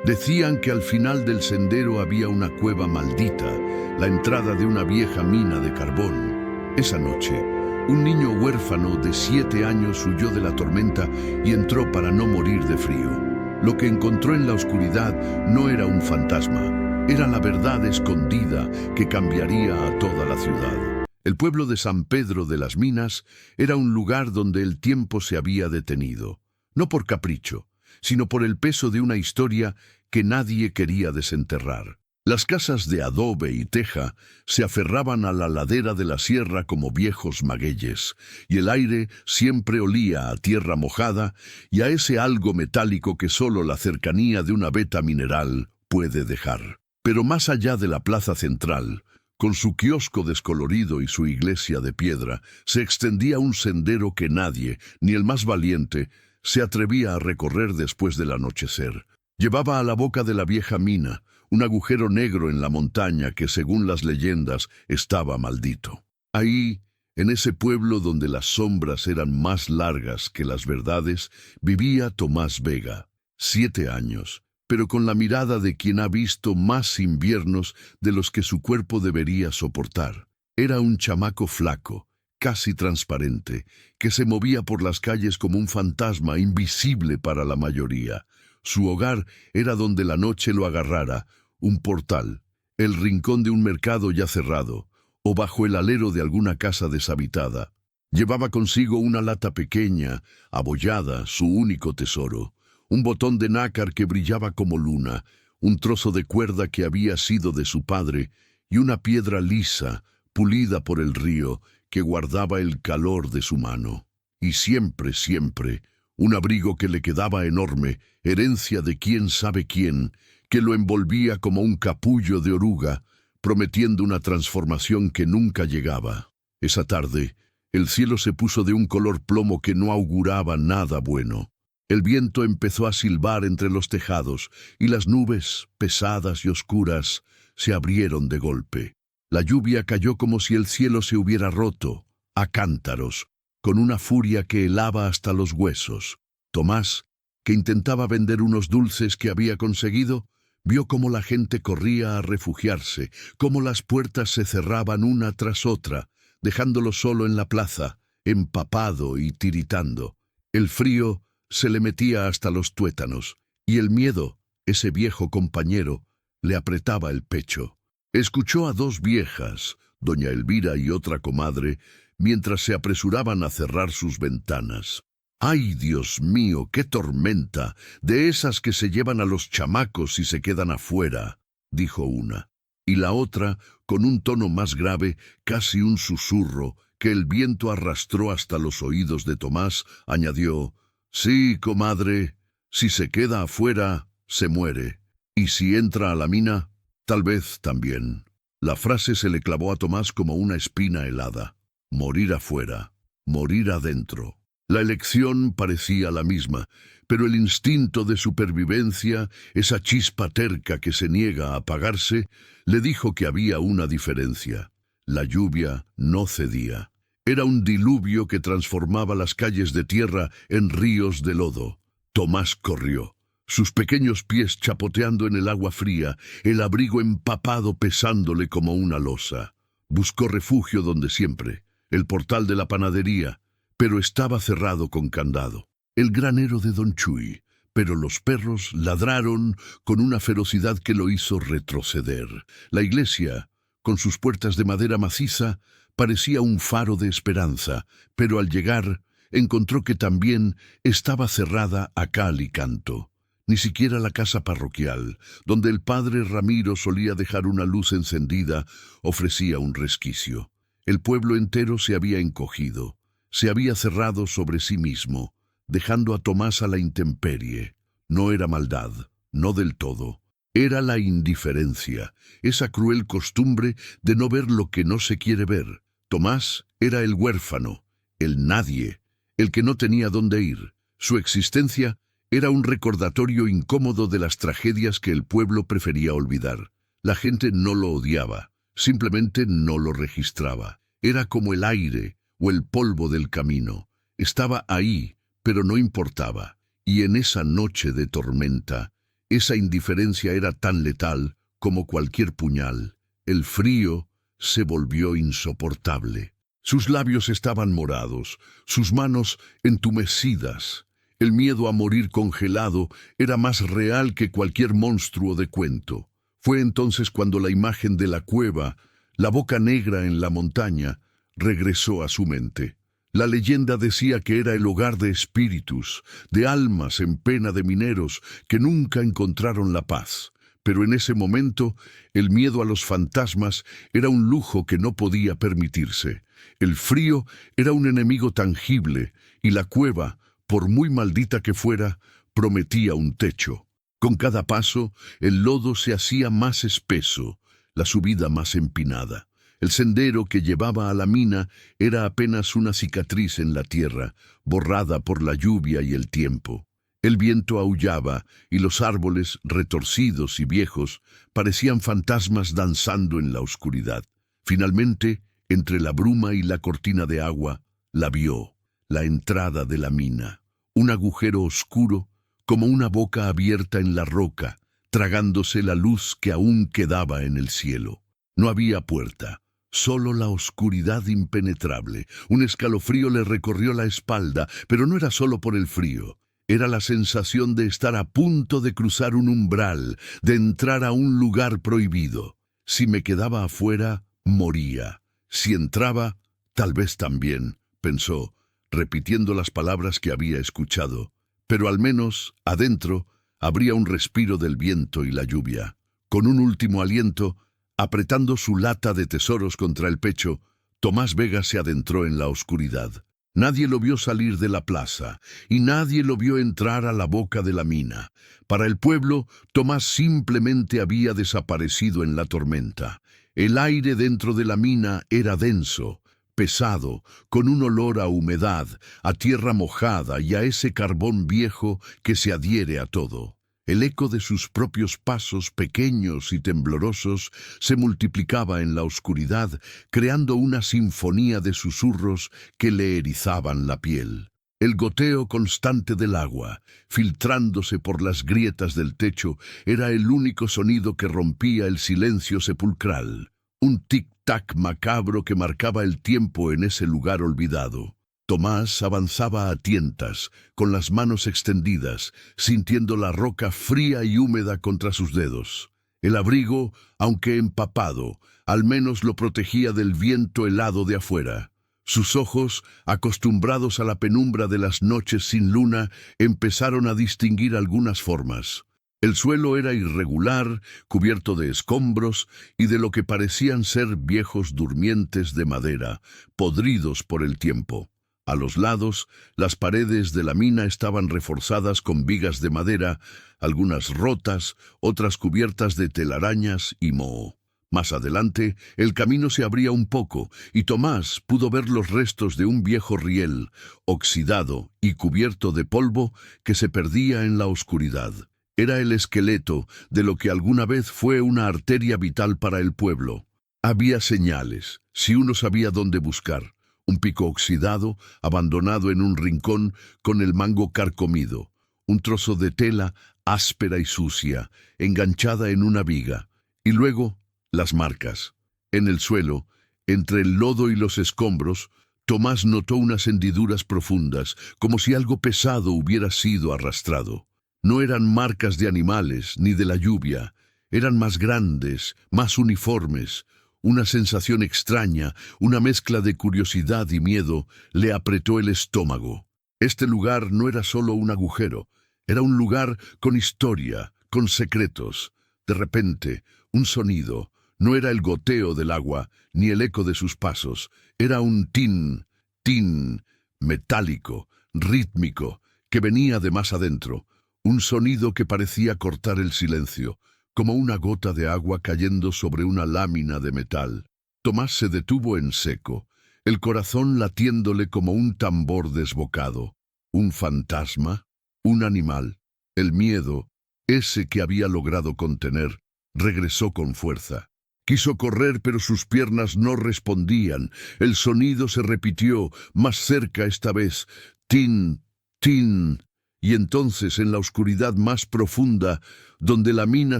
Decían que al final del sendero había una cueva maldita, la entrada de una vieja mina de carbón. Esa noche, un niño huérfano de 7 años huyó de la tormenta y entró para no morir de frío. Lo que encontró en la oscuridad no era un fantasma, era la verdad escondida que cambiaría a toda la ciudad. El pueblo de San Pedro de las Minas era un lugar donde el tiempo se había detenido, no por capricho, sino por el peso de una historia que nadie quería desenterrar. Las casas de adobe y teja se aferraban a la ladera de la sierra como viejos magueyes, y el aire siempre olía a tierra mojada y a ese algo metálico que solo la cercanía de una veta mineral puede dejar. Pero más allá de la plaza central, con su kiosco descolorido y su iglesia de piedra, se extendía un sendero que nadie, ni el más valiente, se atrevía a recorrer después del anochecer. Llevaba a la boca de la vieja mina, un agujero negro en la montaña que, según las leyendas, estaba maldito. Ahí, en ese pueblo donde las sombras eran más largas que las verdades, vivía Tomás Vega, 7 años, pero con la mirada de quien ha visto más inviernos de los que su cuerpo debería soportar. Era un chamaco flaco, casi transparente, que se movía por las calles como un fantasma invisible para la mayoría. Su hogar era donde la noche lo agarrara, un portal, el rincón de un mercado ya cerrado, o bajo el alero de alguna casa deshabitada. Llevaba consigo una lata pequeña, abollada, su único tesoro, un botón de nácar que brillaba como luna, un trozo de cuerda que había sido de su padre, y una piedra lisa, pulida por el río, que guardaba el calor de su mano. Y siempre, siempre, un abrigo que le quedaba enorme, herencia de quién sabe quién, que lo envolvía como un capullo de oruga, prometiendo una transformación que nunca llegaba. Esa tarde, el cielo se puso de un color plomo que no auguraba nada bueno. El viento empezó a silbar entre los tejados, y las nubes, pesadas y oscuras, se abrieron de golpe. La lluvia cayó como si el cielo se hubiera roto, a cántaros, con una furia que helaba hasta los huesos. Tomás, que intentaba vender unos dulces que había conseguido, vio cómo la gente corría a refugiarse, cómo las puertas se cerraban una tras otra, dejándolo solo en la plaza, empapado y tiritando. El frío se le metía hasta los tuétanos, y el miedo, ese viejo compañero, le apretaba el pecho. Escuchó a 2 viejas, doña Elvira y otra comadre, mientras se apresuraban a cerrar sus ventanas. ¡Ay, Dios mío, qué tormenta! De esas que se llevan a los chamacos y se quedan afuera, dijo una. Y la otra, con un tono más grave, casi un susurro, que el viento arrastró hasta los oídos de Tomás, añadió: «Sí, comadre, si se queda afuera, se muere. Y si entra a la mina, tal vez también». La frase se le clavó a Tomás como una espina helada. Morir afuera, morir adentro. La elección parecía la misma, pero el instinto de supervivencia, esa chispa terca que se niega a apagarse, le dijo que había una diferencia. La lluvia no cedía. Era un diluvio que transformaba las calles de tierra en ríos de lodo. Tomás corrió, sus pequeños pies chapoteando en el agua fría, el abrigo empapado pesándole como una losa. Buscó refugio donde siempre, el portal de la panadería, pero estaba cerrado con candado. El granero de Don Chuy, pero los perros ladraron con una ferocidad que lo hizo retroceder. La iglesia, con sus puertas de madera maciza, parecía un faro de esperanza, pero al llegar encontró que también estaba cerrada a cal y canto. Ni siquiera la casa parroquial, donde el padre Ramiro solía dejar una luz encendida, ofrecía un resquicio. El pueblo entero se había encogido, se había cerrado sobre sí mismo, dejando a Tomás a la intemperie. No era maldad, no del todo. Era la indiferencia, esa cruel costumbre de no ver lo que no se quiere ver. Tomás era el huérfano, el nadie, el que no tenía dónde ir. Su existencia era un recordatorio incómodo de las tragedias que el pueblo prefería olvidar. La gente no lo odiaba, simplemente no lo registraba. Era como el aire o el polvo del camino. Estaba ahí, pero no importaba. Y en esa noche de tormenta, Esa indiferencia era tan letal como cualquier puñal. El frío se volvió insoportable. Sus labios estaban morados, sus manos entumecidas. El miedo a morir congelado era más real que cualquier monstruo de cuento. Fue entonces cuando la imagen de la cueva, la boca negra en la montaña, regresó a su mente. La leyenda decía que era el hogar de espíritus, de almas en pena de mineros que nunca encontraron la paz. Pero en ese momento, el miedo a los fantasmas era un lujo que no podía permitirse. El frío era un enemigo tangible y la cueva, por muy maldita que fuera, prometía un techo. Con cada paso, el lodo se hacía más espeso, la subida más empinada. El sendero que llevaba a la mina era apenas una cicatriz en la tierra, borrada por la lluvia y el tiempo. El viento aullaba y los árboles, retorcidos y viejos, parecían fantasmas danzando en la oscuridad. Finalmente, entre la bruma y la cortina de agua, la vio, la entrada de la mina. Un agujero oscuro, como una boca abierta en la roca, tragándose la luz que aún quedaba en el cielo. No había puerta. Solo la oscuridad impenetrable. Un escalofrío le recorrió la espalda, pero no era solo por el frío. Era la sensación de estar a punto de cruzar un umbral, de entrar a un lugar prohibido. Si me quedaba afuera, moría. Si entraba, tal vez también, pensó, repitiendo las palabras que había escuchado. Pero al menos, adentro, habría un respiro del viento y la lluvia. Con un último aliento, apretando su lata de tesoros contra el pecho, Tomás Vega se adentró en la oscuridad. Nadie lo vio salir de la plaza, y nadie lo vio entrar a la boca de la mina. Para el pueblo, Tomás simplemente había desaparecido en la tormenta. El aire dentro de la mina era denso, pesado, con un olor a humedad, a tierra mojada y a ese carbón viejo que se adhiere a todo. El eco de sus propios pasos pequeños y temblorosos se multiplicaba en la oscuridad, creando una sinfonía de susurros que le erizaban la piel. El goteo constante del agua, filtrándose por las grietas del techo, era el único sonido que rompía el silencio sepulcral. Un tic-tac macabro que marcaba el tiempo en ese lugar olvidado. Tomás avanzaba a tientas, con las manos extendidas, sintiendo la roca fría y húmeda contra sus dedos. El abrigo, aunque empapado, al menos lo protegía del viento helado de afuera. Sus ojos, acostumbrados a la penumbra de las noches sin luna, empezaron a distinguir algunas formas. El suelo era irregular, cubierto de escombros y de lo que parecían ser viejos durmientes de madera, podridos por el tiempo. A los lados, las paredes de la mina estaban reforzadas con vigas de madera, algunas rotas, otras cubiertas de telarañas y moho. Más adelante, el camino se abría un poco, y Tomás pudo ver los restos de un viejo riel, oxidado y cubierto de polvo, que se perdía en la oscuridad. Era el esqueleto de lo que alguna vez fue una arteria vital para el pueblo. Había señales, si uno sabía dónde buscar. Un pico oxidado, abandonado en un rincón, con el mango carcomido. Un trozo de tela, áspera y sucia, enganchada en una viga. Y luego, las marcas. En el suelo, entre el lodo y los escombros, Tomás notó unas hendiduras profundas, como si algo pesado hubiera sido arrastrado. No eran marcas de animales, ni de la lluvia. Eran más grandes, más uniformes. Una sensación extraña, una mezcla de curiosidad y miedo, le apretó el estómago. Este lugar no era solo un agujero, era un lugar con historia, con secretos. De repente, un sonido. No era el goteo del agua, ni el eco de sus pasos. Era un tin, tin, metálico, rítmico, que venía de más adentro. Un sonido que parecía cortar el silencio, como una gota de agua cayendo sobre una lámina de metal. Tomás se detuvo en seco, el corazón latiéndole como un tambor desbocado. ¿Un fantasma? ¿Un animal? El miedo, ese que había logrado contener, regresó con fuerza. Quiso correr, pero sus piernas no respondían. El sonido se repitió, más cerca esta vez. Tin, tin. Y entonces, en la oscuridad más profunda, donde la mina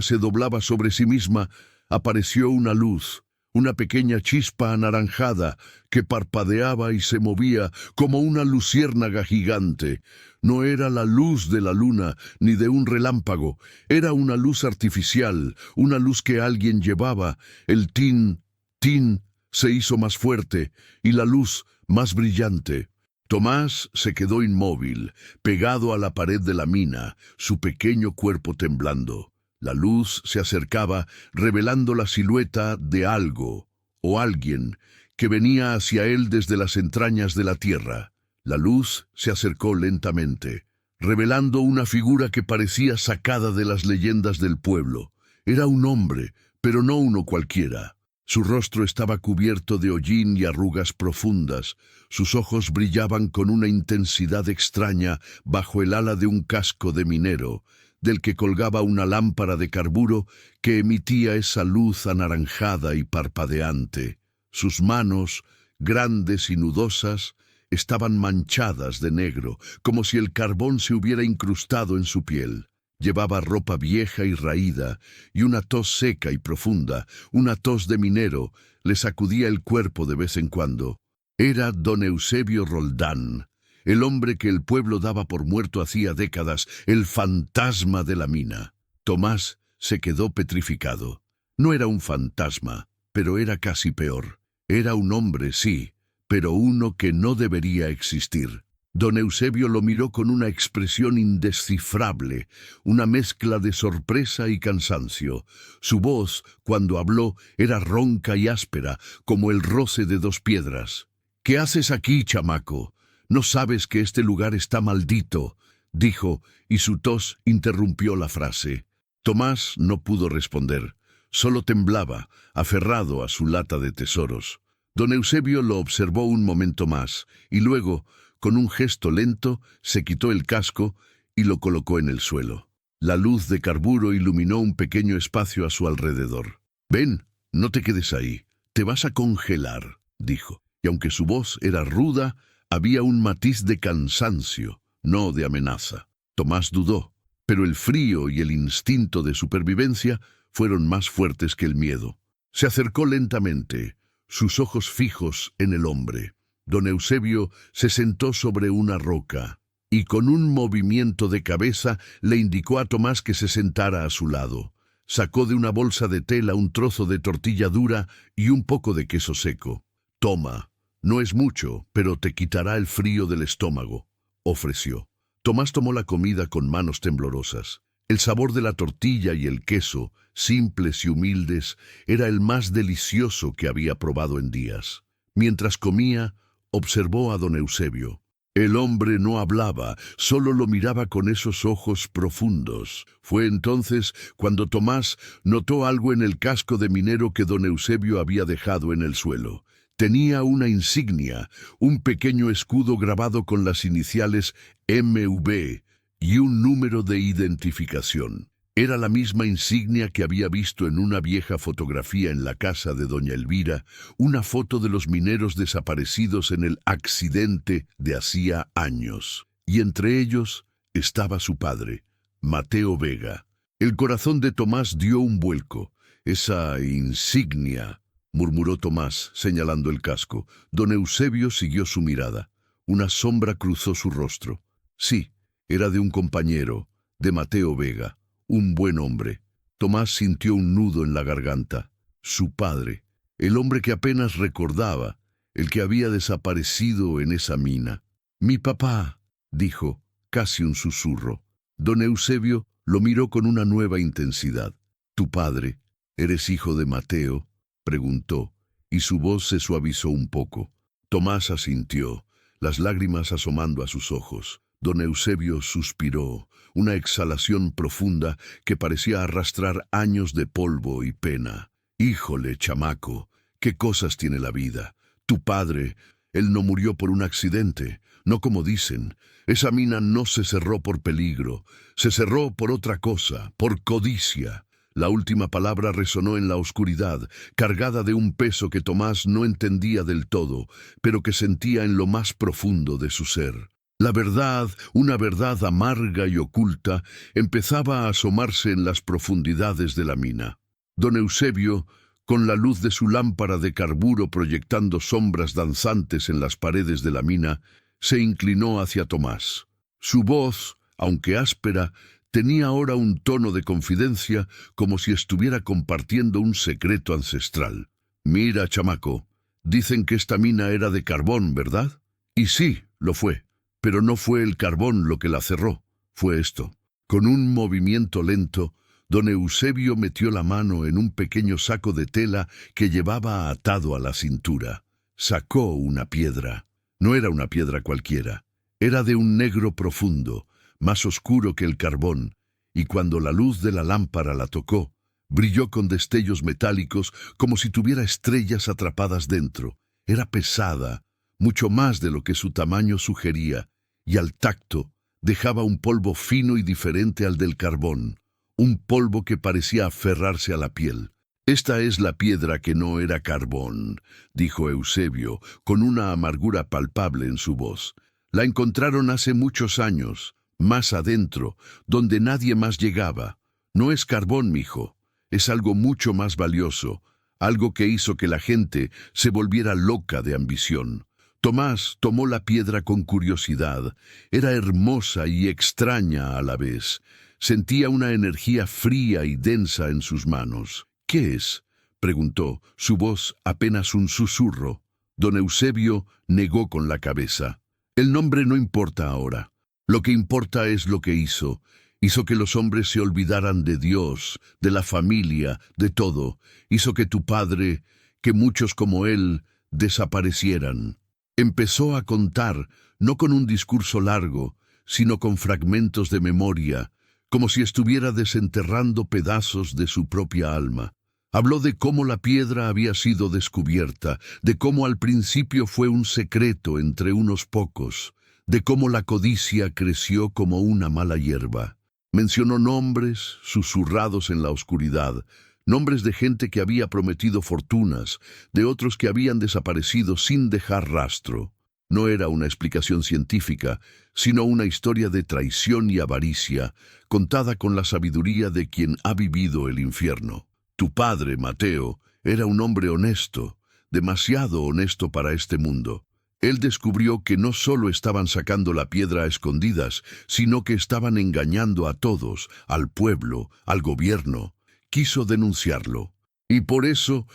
se doblaba sobre sí misma, apareció una luz, una pequeña chispa anaranjada que parpadeaba y se movía como una luciérnaga gigante. No era la luz de la luna ni de un relámpago, era una luz artificial, una luz que alguien llevaba. El tin, tin se hizo más fuerte y la luz más brillante. Tomás se quedó inmóvil, pegado a la pared de la mina, su pequeño cuerpo temblando. La luz se acercaba, revelando la silueta de algo o alguien que venía hacia él desde las entrañas de la tierra. La luz se acercó lentamente, revelando una figura que parecía sacada de las leyendas del pueblo. Era un hombre, pero no uno cualquiera. Su rostro estaba cubierto de hollín y arrugas profundas. Sus ojos brillaban con una intensidad extraña bajo el ala de un casco de minero, del que colgaba una lámpara de carburo que emitía esa luz anaranjada y parpadeante. Sus manos, grandes y nudosas, estaban manchadas de negro, como si el carbón se hubiera incrustado en su piel. Llevaba ropa vieja y raída, y una tos seca y profunda, una tos de minero, le sacudía el cuerpo de vez en cuando. Era don Eusebio Roldán, el hombre que el pueblo daba por muerto hacía décadas, el fantasma de la mina. Tomás se quedó petrificado. No era un fantasma, pero era casi peor. Era un hombre, sí, pero uno que no debería existir. Don Eusebio lo miró con una expresión indescifrable, una mezcla de sorpresa y cansancio. Su voz, cuando habló, era ronca y áspera, como el roce de dos piedras. «¿Qué haces aquí, chamaco? ¿No sabes que este lugar está maldito?», dijo, y su tos interrumpió la frase. Tomás no pudo responder, solo temblaba, aferrado a su lata de tesoros. Don Eusebio lo observó un momento más, y luego, con un gesto lento, se quitó el casco y lo colocó en el suelo. La luz de carburo iluminó un pequeño espacio a su alrededor. «Ven, no te quedes ahí, te vas a congelar», dijo, y aunque su voz era ruda, había un matiz de cansancio, no de amenaza. Tomás dudó, pero el frío y el instinto de supervivencia fueron más fuertes que el miedo. Se acercó lentamente, sus ojos fijos en el hombre. Don Eusebio se sentó sobre una roca y con un movimiento de cabeza le indicó a Tomás que se sentara a su lado. Sacó de una bolsa de tela un trozo de tortilla dura y un poco de queso seco. «Toma, no es mucho, pero te quitará el frío del estómago», ofreció. Tomás tomó la comida con manos temblorosas. El sabor de la tortilla y el queso, simples y humildes, era el más delicioso que había probado en días. Mientras comía, observó a don Eusebio. El hombre no hablaba, solo lo miraba con esos ojos profundos. Fue entonces cuando Tomás notó algo en el casco de minero que don Eusebio había dejado en el suelo. Tenía una insignia, un pequeño escudo grabado con las iniciales MV y un número de identificación. Era la misma insignia que había visto en una vieja fotografía en la casa de doña Elvira, una foto de los mineros desaparecidos en el accidente de hacía años. Y entre ellos estaba su padre, Mateo Vega. El corazón de Tomás dio un vuelco. «Esa insignia», murmuró Tomás, señalando el casco. Don Eusebio siguió su mirada. Una sombra cruzó su rostro. Sí, era de un compañero, de Mateo Vega. Un buen hombre. Tomás sintió un nudo en la garganta. Su padre, el hombre que apenas recordaba, el que había desaparecido en esa mina. «Mi papá», dijo, casi un susurro. Don Eusebio lo miró con una nueva intensidad. «¿Tu padre? ¿Eres hijo de Mateo?», preguntó, y su voz se suavizó un poco. Tomás asintió, las lágrimas asomando a sus ojos. Don Eusebio suspiró, una exhalación profunda que parecía arrastrar años de polvo y pena. «Híjole, chamaco, qué cosas tiene la vida. Tu padre, él no murió por un accidente, no como dicen. Esa mina no se cerró por peligro, se cerró por otra cosa, por codicia». La última palabra resonó en la oscuridad, cargada de un peso que Tomás no entendía del todo, pero que sentía en lo más profundo de su ser. La verdad, una verdad amarga y oculta, empezaba a asomarse en las profundidades de la mina. Don Eusebio, con la luz de su lámpara de carburo proyectando sombras danzantes en las paredes de la mina, se inclinó hacia Tomás. Su voz, aunque áspera, tenía ahora un tono de confidencia, como si estuviera compartiendo un secreto ancestral. «Mira, chamaco, dicen que esta mina era de carbón, ¿verdad? Y sí, lo fue. Pero no fue el carbón lo que la cerró, fue esto». Con un movimiento lento, don Eusebio metió la mano en un pequeño saco de tela que llevaba atado a la cintura. Sacó una piedra. No era una piedra cualquiera. Era de un negro profundo, más oscuro que el carbón, y cuando la luz de la lámpara la tocó, brilló con destellos metálicos como si tuviera estrellas atrapadas dentro. Era pesada, mucho más de lo que su tamaño sugería, y al tacto dejaba un polvo fino y diferente al del carbón, un polvo que parecía aferrarse a la piel. «Esta es la piedra que no era carbón», dijo Eusebio, con una amargura palpable en su voz. «La encontraron hace muchos años, más adentro, donde nadie más llegaba. No es carbón, mijo, es algo mucho más valioso, algo que hizo que la gente se volviera loca de ambición». Tomás tomó la piedra con curiosidad. Era hermosa y extraña a la vez. Sentía una energía fría y densa en sus manos. «¿Qué es?», preguntó, su voz apenas un susurro. Don Eusebio negó con la cabeza. «El nombre no importa ahora. Lo que importa es lo que hizo. Hizo que los hombres se olvidaran de Dios, de la familia, de todo. Hizo que tu padre, que muchos como él, desaparecieran». Empezó a contar, no con un discurso largo, sino con fragmentos de memoria, como si estuviera desenterrando pedazos de su propia alma. Habló de cómo la piedra había sido descubierta, de cómo al principio fue un secreto entre unos pocos, de cómo la codicia creció como una mala hierba. Mencionó nombres susurrados en la oscuridad, nombres de gente que había prometido fortunas, de otros que habían desaparecido sin dejar rastro. No era una explicación científica, sino una historia de traición y avaricia, contada con la sabiduría de quien ha vivido el infierno. Tu padre, Mateo, era un hombre honesto, demasiado honesto para este mundo. Él descubrió que no solo estaban sacando la piedra a escondidas, sino que estaban engañando a todos, al pueblo, al gobierno. Quiso denunciarlo, y por eso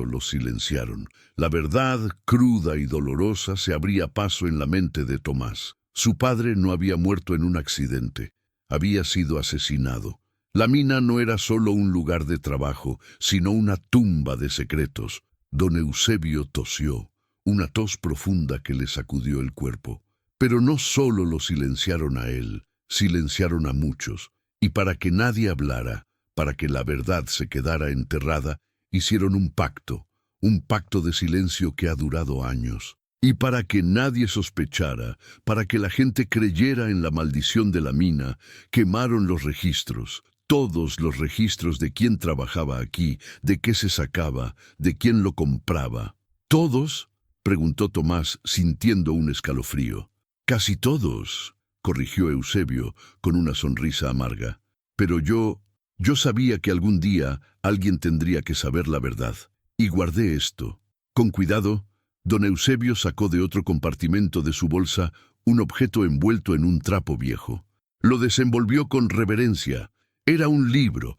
lo silenciaron. La verdad, cruda y dolorosa, se abría paso en la mente de Tomás. Su padre no había muerto en un accidente, había sido asesinado. La mina no era solo un lugar de trabajo, sino una tumba de secretos. Don Eusebio tosió, una tos profunda que le sacudió el cuerpo. Pero no solo lo silenciaron a él, silenciaron a muchos, y para que nadie hablara, para que la verdad se quedara enterrada, hicieron un pacto de silencio que ha durado años. Y para que nadie sospechara, para que la gente creyera en la maldición de la mina, quemaron los registros, todos los registros de quién trabajaba aquí, de qué se sacaba, de quién lo compraba. ¿Todos?, preguntó Tomás, sintiendo un escalofrío. «Casi todos», corrigió Eusebio, con una sonrisa amarga. «Pero yo sabía que algún día alguien tendría que saber la verdad, y guardé esto». Con cuidado, don Eusebio sacó de otro compartimento de su bolsa un objeto envuelto en un trapo viejo. Lo desenvolvió con reverencia. Era un libro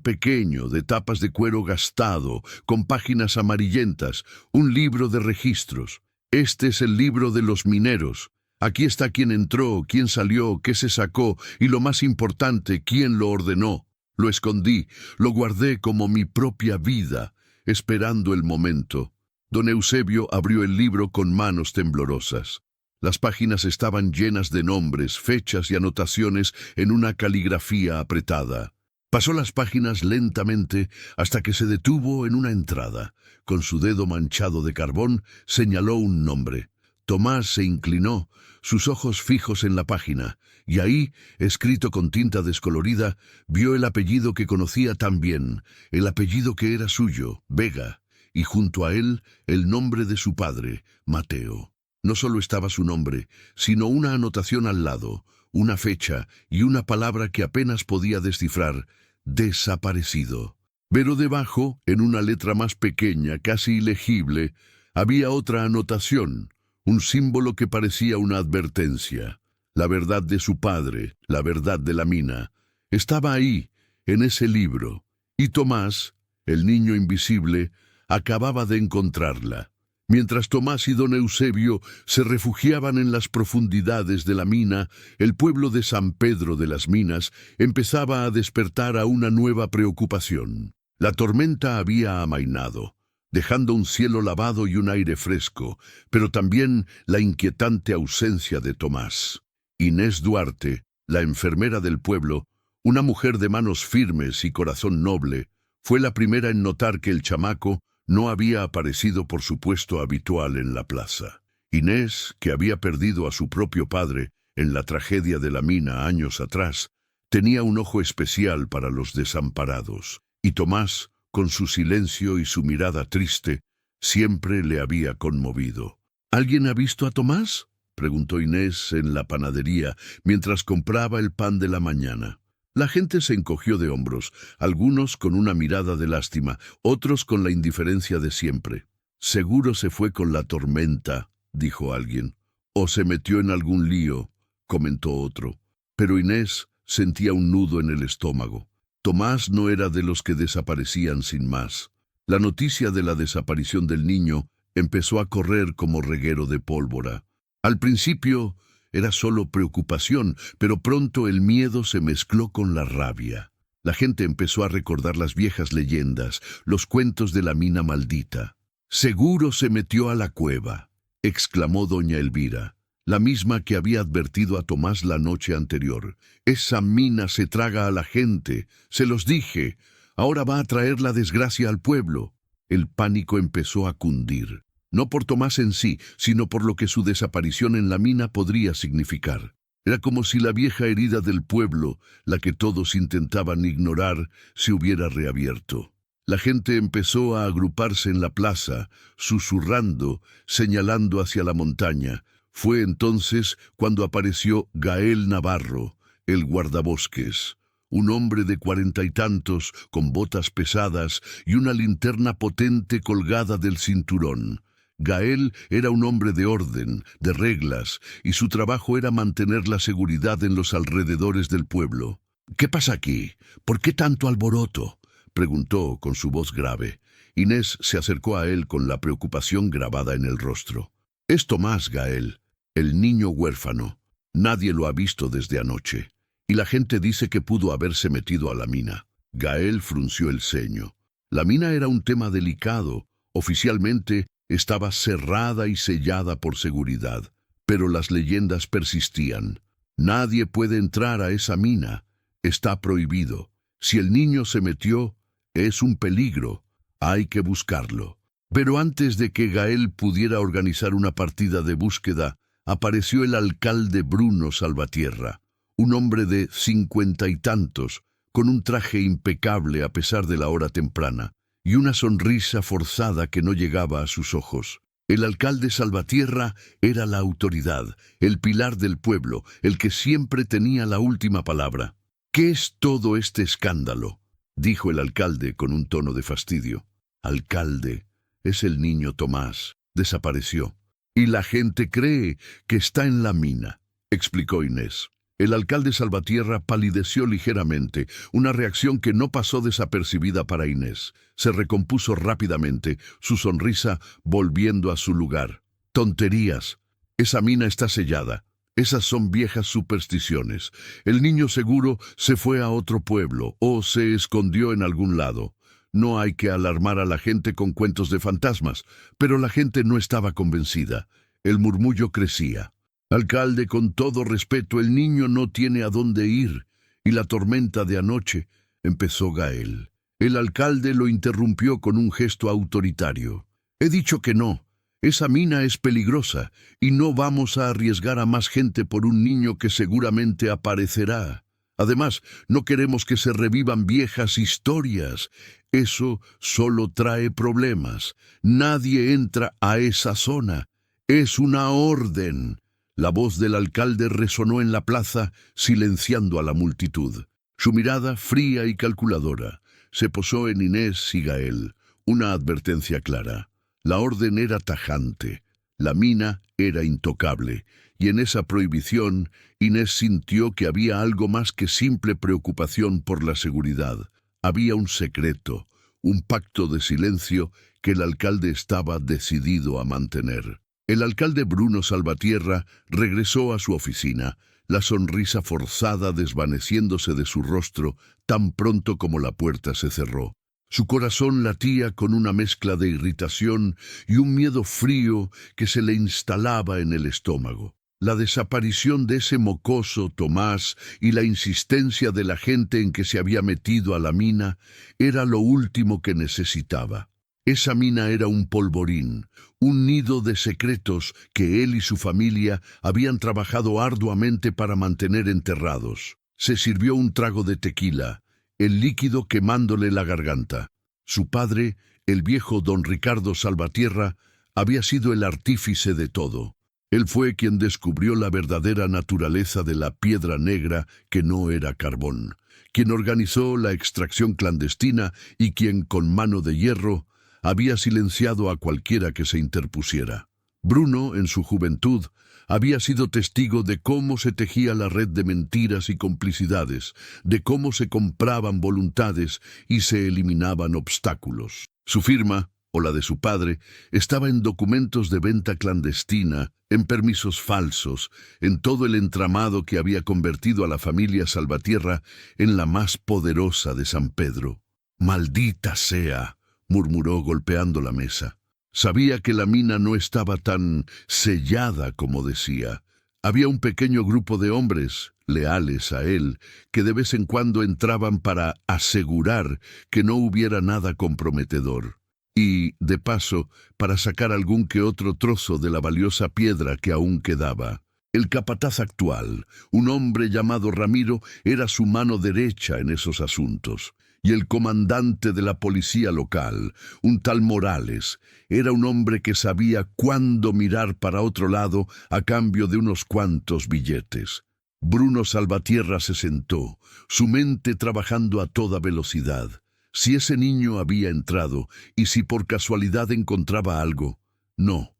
pequeño, de tapas de cuero gastado, con páginas amarillentas, un libro de registros. «Este es el libro de los mineros. Aquí está quién entró, quién salió, qué se sacó, y lo más importante, quién lo ordenó. Lo escondí, lo guardé como mi propia vida, esperando el momento». Don Eusebio abrió el libro con manos temblorosas. Las páginas estaban llenas de nombres, fechas y anotaciones en una caligrafía apretada. Pasó las páginas lentamente hasta que se detuvo en una entrada. Con su dedo manchado de carbón señaló un nombre. Tomás se inclinó, sus ojos fijos en la página, y ahí, escrito con tinta descolorida, vio el apellido que conocía tan bien, el apellido que era suyo, Vega, y junto a él el nombre de su padre, Mateo. No solo estaba su nombre, sino una anotación al lado, una fecha y una palabra que apenas podía descifrar: desaparecido. Pero debajo, en una letra más pequeña, casi ilegible, había otra anotación, un símbolo que parecía una advertencia. La verdad de su padre, la verdad de la mina, estaba ahí, en ese libro, y Tomás, el niño invisible, acababa de encontrarla. Mientras Tomás y don Eusebio se refugiaban en las profundidades de la mina, el pueblo de San Pedro de las Minas empezaba a despertar a una nueva preocupación. La tormenta había amainado, dejando un cielo lavado y un aire fresco, pero también la inquietante ausencia de Tomás. Inés Duarte, la enfermera del pueblo, una mujer de manos firmes y corazón noble, fue la primera en notar que el chamaco no había aparecido por su puesto habitual en la plaza. Inés, que había perdido a su propio padre en la tragedia de la mina años atrás, tenía un ojo especial para los desamparados, y Tomás, con su silencio y su mirada triste, siempre le había conmovido. ¿Alguien ha visto a Tomás?, preguntó Inés en la panadería mientras compraba el pan de la mañana. La gente se encogió de hombros, algunos con una mirada de lástima, otros con la indiferencia de siempre. «Seguro se fue con la tormenta», dijo alguien. «O se metió en algún lío», comentó otro. Pero Inés sentía un nudo en el estómago. Tomás no era de los que desaparecían sin más. La noticia de la desaparición del niño empezó a correr como reguero de pólvora. Al principio era solo preocupación, pero pronto el miedo se mezcló con la rabia. La gente empezó a recordar las viejas leyendas, los cuentos de la mina maldita. «Seguro se metió a la cueva», exclamó doña Elvira, la misma que había advertido a Tomás la noche anterior. «Esa mina se traga a la gente, se los dije. Ahora va a traer la desgracia al pueblo». El pánico empezó a cundir. No por Tomás en sí, sino por lo que su desaparición en la mina podría significar. Era como si la vieja herida del pueblo, la que todos intentaban ignorar, se hubiera reabierto. La gente empezó a agruparse en la plaza, susurrando, señalando hacia la montaña. Fue entonces cuando apareció Gael Navarro, el guardabosques. Un hombre de 40 y tantos, con botas pesadas y una linterna potente colgada del cinturón. Gael era un hombre de orden, de reglas, y su trabajo era mantener la seguridad en los alrededores del pueblo. «¿Qué pasa aquí? ¿Por qué tanto alboroto?», preguntó con su voz grave. Inés se acercó a él con la preocupación grabada en el rostro. «Es Tomás, Gael, el niño huérfano. Nadie lo ha visto desde anoche, y la gente dice que pudo haberse metido a la mina». Gael frunció el ceño. La mina era un tema delicado. Oficialmente estaba cerrada y sellada por seguridad, pero las leyendas persistían. «Nadie puede entrar a esa mina. Está prohibido. Si el niño se metió, es un peligro. Hay que buscarlo». Pero antes de que Gael pudiera organizar una partida de búsqueda, apareció el alcalde Bruno Salvatierra, un hombre de 50 y tantos, con un traje impecable a pesar de la hora temprana, y una sonrisa forzada que no llegaba a sus ojos. El alcalde Salvatierra era la autoridad, el pilar del pueblo, el que siempre tenía la última palabra. «¿Qué es todo este escándalo?», dijo el alcalde con un tono de fastidio. «Alcalde, es el niño Tomás. Desapareció. Y la gente cree que está en la mina», explicó Inés. El alcalde Salvatierra palideció ligeramente, una reacción que no pasó desapercibida para Inés. Se recompuso rápidamente, su sonrisa volviendo a su lugar. «Tonterías. Esa mina está sellada. Esas son viejas supersticiones. El niño seguro se fue a otro pueblo o se escondió en algún lado. No hay que alarmar a la gente con cuentos de fantasmas». Pero la gente no estaba convencida. El murmullo crecía. «Alcalde, con todo respeto, el niño no tiene a dónde ir. Y la tormenta de anoche», empezó Gael. El alcalde lo interrumpió con un gesto autoritario. «He dicho que no. Esa mina es peligrosa y no vamos a arriesgar a más gente por un niño que seguramente aparecerá. Además, no queremos que se revivan viejas historias. Eso solo trae problemas. Nadie entra a esa zona. «Es una orden». La voz del alcalde resonó en la plaza, silenciando a la multitud. Su mirada, fría y calculadora, se posó en Inés y Gael, una advertencia clara. La orden era tajante, la mina era intocable, y en esa prohibición Inés sintió que había algo más que simple preocupación por la seguridad. Había un secreto, un pacto de silencio que el alcalde estaba decidido a mantener. El alcalde Bruno Salvatierra regresó a su oficina, la sonrisa forzada desvaneciéndose de su rostro tan pronto como la puerta se cerró. Su corazón latía con una mezcla de irritación y un miedo frío que se le instalaba en el estómago. La desaparición de ese mocoso Tomás y la insistencia de la gente en que se había metido a la mina era lo último que necesitaba. Esa mina era un polvorín, un nido de secretos que él y su familia habían trabajado arduamente para mantener enterrados. Se sirvió un trago de tequila, el líquido quemándole la garganta. Su padre, el viejo don Ricardo Salvatierra, había sido el artífice de todo. Él fue quien descubrió la verdadera naturaleza de la piedra negra que no era carbón, quien organizó la extracción clandestina y quien, con mano de hierro, había silenciado a cualquiera que se interpusiera. Bruno, en su juventud, había sido testigo de cómo se tejía la red de mentiras y complicidades, de cómo se compraban voluntades y se eliminaban obstáculos. Su firma, o la de su padre, estaba en documentos de venta clandestina, en permisos falsos, en todo el entramado que había convertido a la familia Salvatierra en la más poderosa de San Pedro. «Maldita sea», murmuró golpeando la mesa. Sabía que la mina no estaba tan sellada como decía. Había un pequeño grupo de hombres, leales a él, que de vez en cuando entraban para asegurar que no hubiera nada comprometedor. Y, de paso, para sacar algún que otro trozo de la valiosa piedra que aún quedaba. El capataz actual, un hombre llamado Ramiro, era su mano derecha en esos asuntos. Y el comandante de la policía local, un tal Morales, era un hombre que sabía cuándo mirar para otro lado a cambio de unos cuantos billetes. Bruno Salvatierra se sentó, su mente trabajando a toda velocidad. Si ese niño había entrado, y si por casualidad encontraba algo, no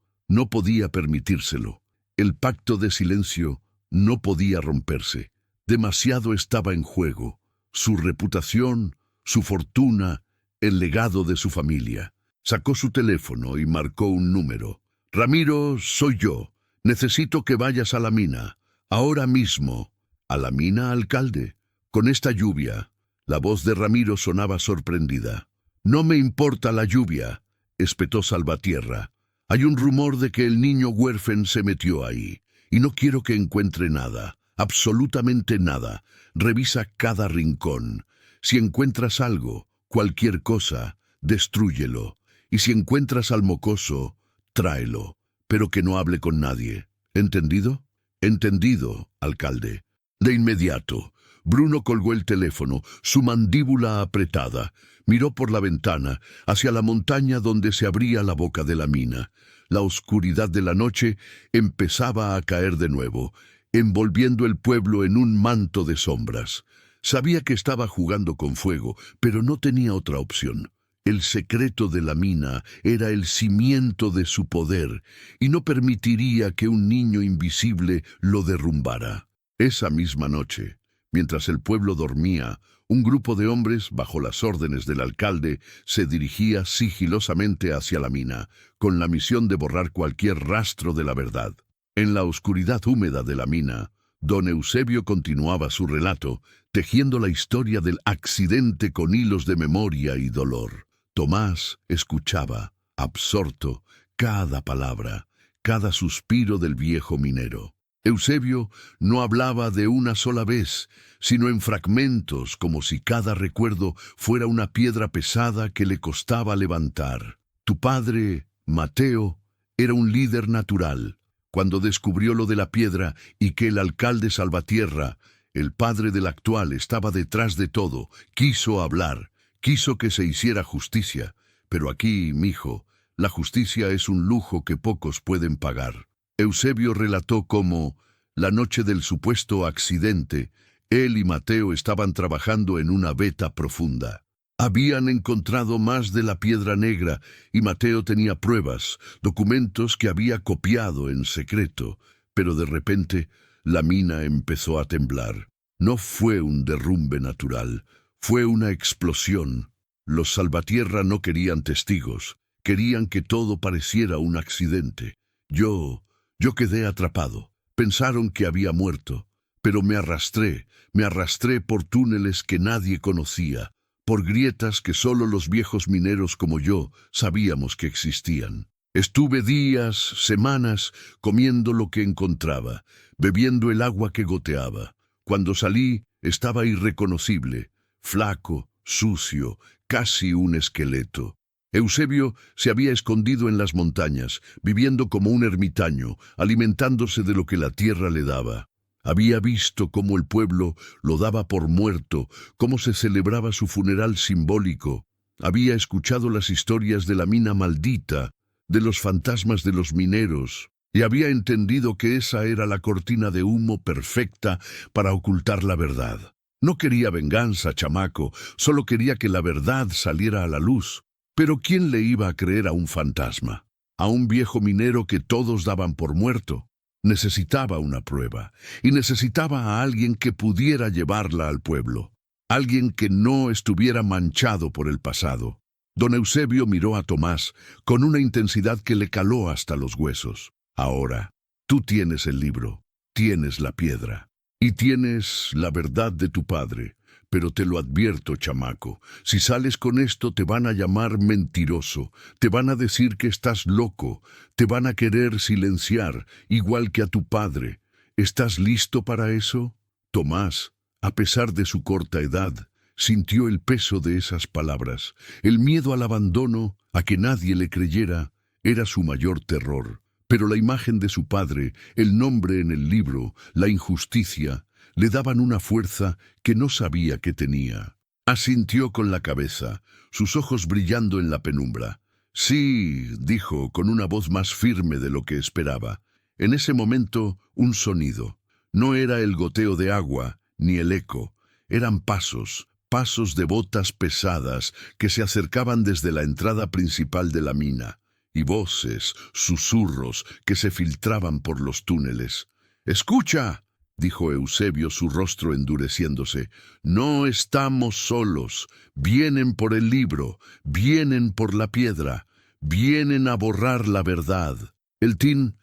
podía permitírselo. El pacto de silencio no podía romperse. Demasiado estaba en juego. Su reputación, su fortuna, el legado de su familia. Sacó su teléfono y marcó un número. «Ramiro, soy yo. Necesito que vayas a la mina. Ahora mismo». «¿A la mina, alcalde? Con esta lluvia». La voz de Ramiro sonaba sorprendida. «No me importa la lluvia», espetó Salvatierra. «Hay un rumor de que el niño huérfano se metió ahí, y no quiero que encuentre nada, absolutamente nada. Revisa cada rincón. Si encuentras algo, cualquier cosa, destrúyelo. Y si encuentras al mocoso, tráelo, pero que no hable con nadie. ¿Entendido?» «Entendido, alcalde». De inmediato, Bruno colgó el teléfono, su mandíbula apretada. Miró por la ventana, hacia la montaña donde se abría la boca de la mina. La oscuridad de la noche empezaba a caer de nuevo, envolviendo el pueblo en un manto de sombras. Sabía que estaba jugando con fuego, pero no tenía otra opción. El secreto de la mina era el cimiento de su poder, y no permitiría que un niño invisible lo derrumbara. Esa misma noche, mientras el pueblo dormía, un grupo de hombres, bajo las órdenes del alcalde, se dirigía sigilosamente hacia la mina, con la misión de borrar cualquier rastro de la verdad. En la oscuridad húmeda de la mina, don Eusebio continuaba su relato, tejiendo la historia del accidente con hilos de memoria y dolor. Tomás escuchaba, absorto, cada palabra, cada suspiro del viejo minero. Eusebio no hablaba de una sola vez, sino en fragmentos, como si cada recuerdo fuera una piedra pesada que le costaba levantar. Tu padre, Mateo, era un líder natural. Cuando descubrió lo de la piedra y que el alcalde Salvatierra, el padre del actual, estaba detrás de todo, quiso hablar, quiso que se hiciera justicia. Pero aquí, mijo, La justicia es un lujo que pocos pueden pagar. Eusebio relató cómo, la noche del supuesto accidente, él y Mateo estaban trabajando en una veta profunda. Habían encontrado más de la piedra negra y Mateo tenía pruebas, documentos que había copiado en secreto, pero de repente la mina empezó a temblar. No fue un derrumbe natural, fue una explosión. Los salvatierra no querían testigos, querían que todo pareciera un accidente. Yo quedé atrapado. Pensaron que había muerto, pero me arrastré por túneles que nadie conocía, por grietas que solo los viejos mineros como yo sabíamos que existían. Estuve días, semanas, comiendo lo que encontraba, bebiendo el agua que goteaba. Cuando salí, estaba irreconocible, flaco, sucio, casi un esqueleto. Eusebio se había escondido en las montañas, viviendo como un ermitaño, alimentándose de lo que la tierra le daba. Había visto cómo el pueblo lo daba por muerto, cómo se celebraba su funeral simbólico. Había escuchado las historias de la mina maldita, de los fantasmas de los mineros, y había entendido que esa era la cortina de humo perfecta para ocultar la verdad. No quería venganza, chamaco, solo quería que la verdad saliera a la luz. Pero ¿quién le iba a creer a un fantasma? A un viejo minero que todos daban por muerto. Necesitaba una prueba, y necesitaba a alguien que pudiera llevarla al pueblo. Alguien que no estuviera manchado por el pasado. Don Eusebio miró a Tomás con una intensidad que le caló hasta los huesos. Ahora, tú tienes el libro, tienes la piedra, y tienes la verdad de tu padre. Pero te lo advierto, chamaco, si sales con esto te van a llamar mentiroso, te van a decir que estás loco, te van a querer silenciar, igual que a tu padre. ¿Estás listo para eso? Tomás, a pesar de su corta edad, sintió el peso de esas palabras. El miedo al abandono, a que nadie le creyera, era su mayor terror. Pero la imagen de su padre, el nombre en el libro, la injusticia, le daban una fuerza que no sabía que tenía. Asintió con la cabeza, sus ojos brillando en la penumbra. Sí, dijo con una voz más firme de lo que esperaba. En ese momento, un sonido. No era el goteo de agua, ni el eco. Eran pasos, pasos de botas pesadas que se acercaban desde la entrada principal de la mina, y voces, susurros que se filtraban por los túneles. «¡Escucha!», dijo Eusebio, su rostro endureciéndose. «No estamos solos. Vienen por el libro, vienen por la piedra, vienen a borrar la verdad». El tin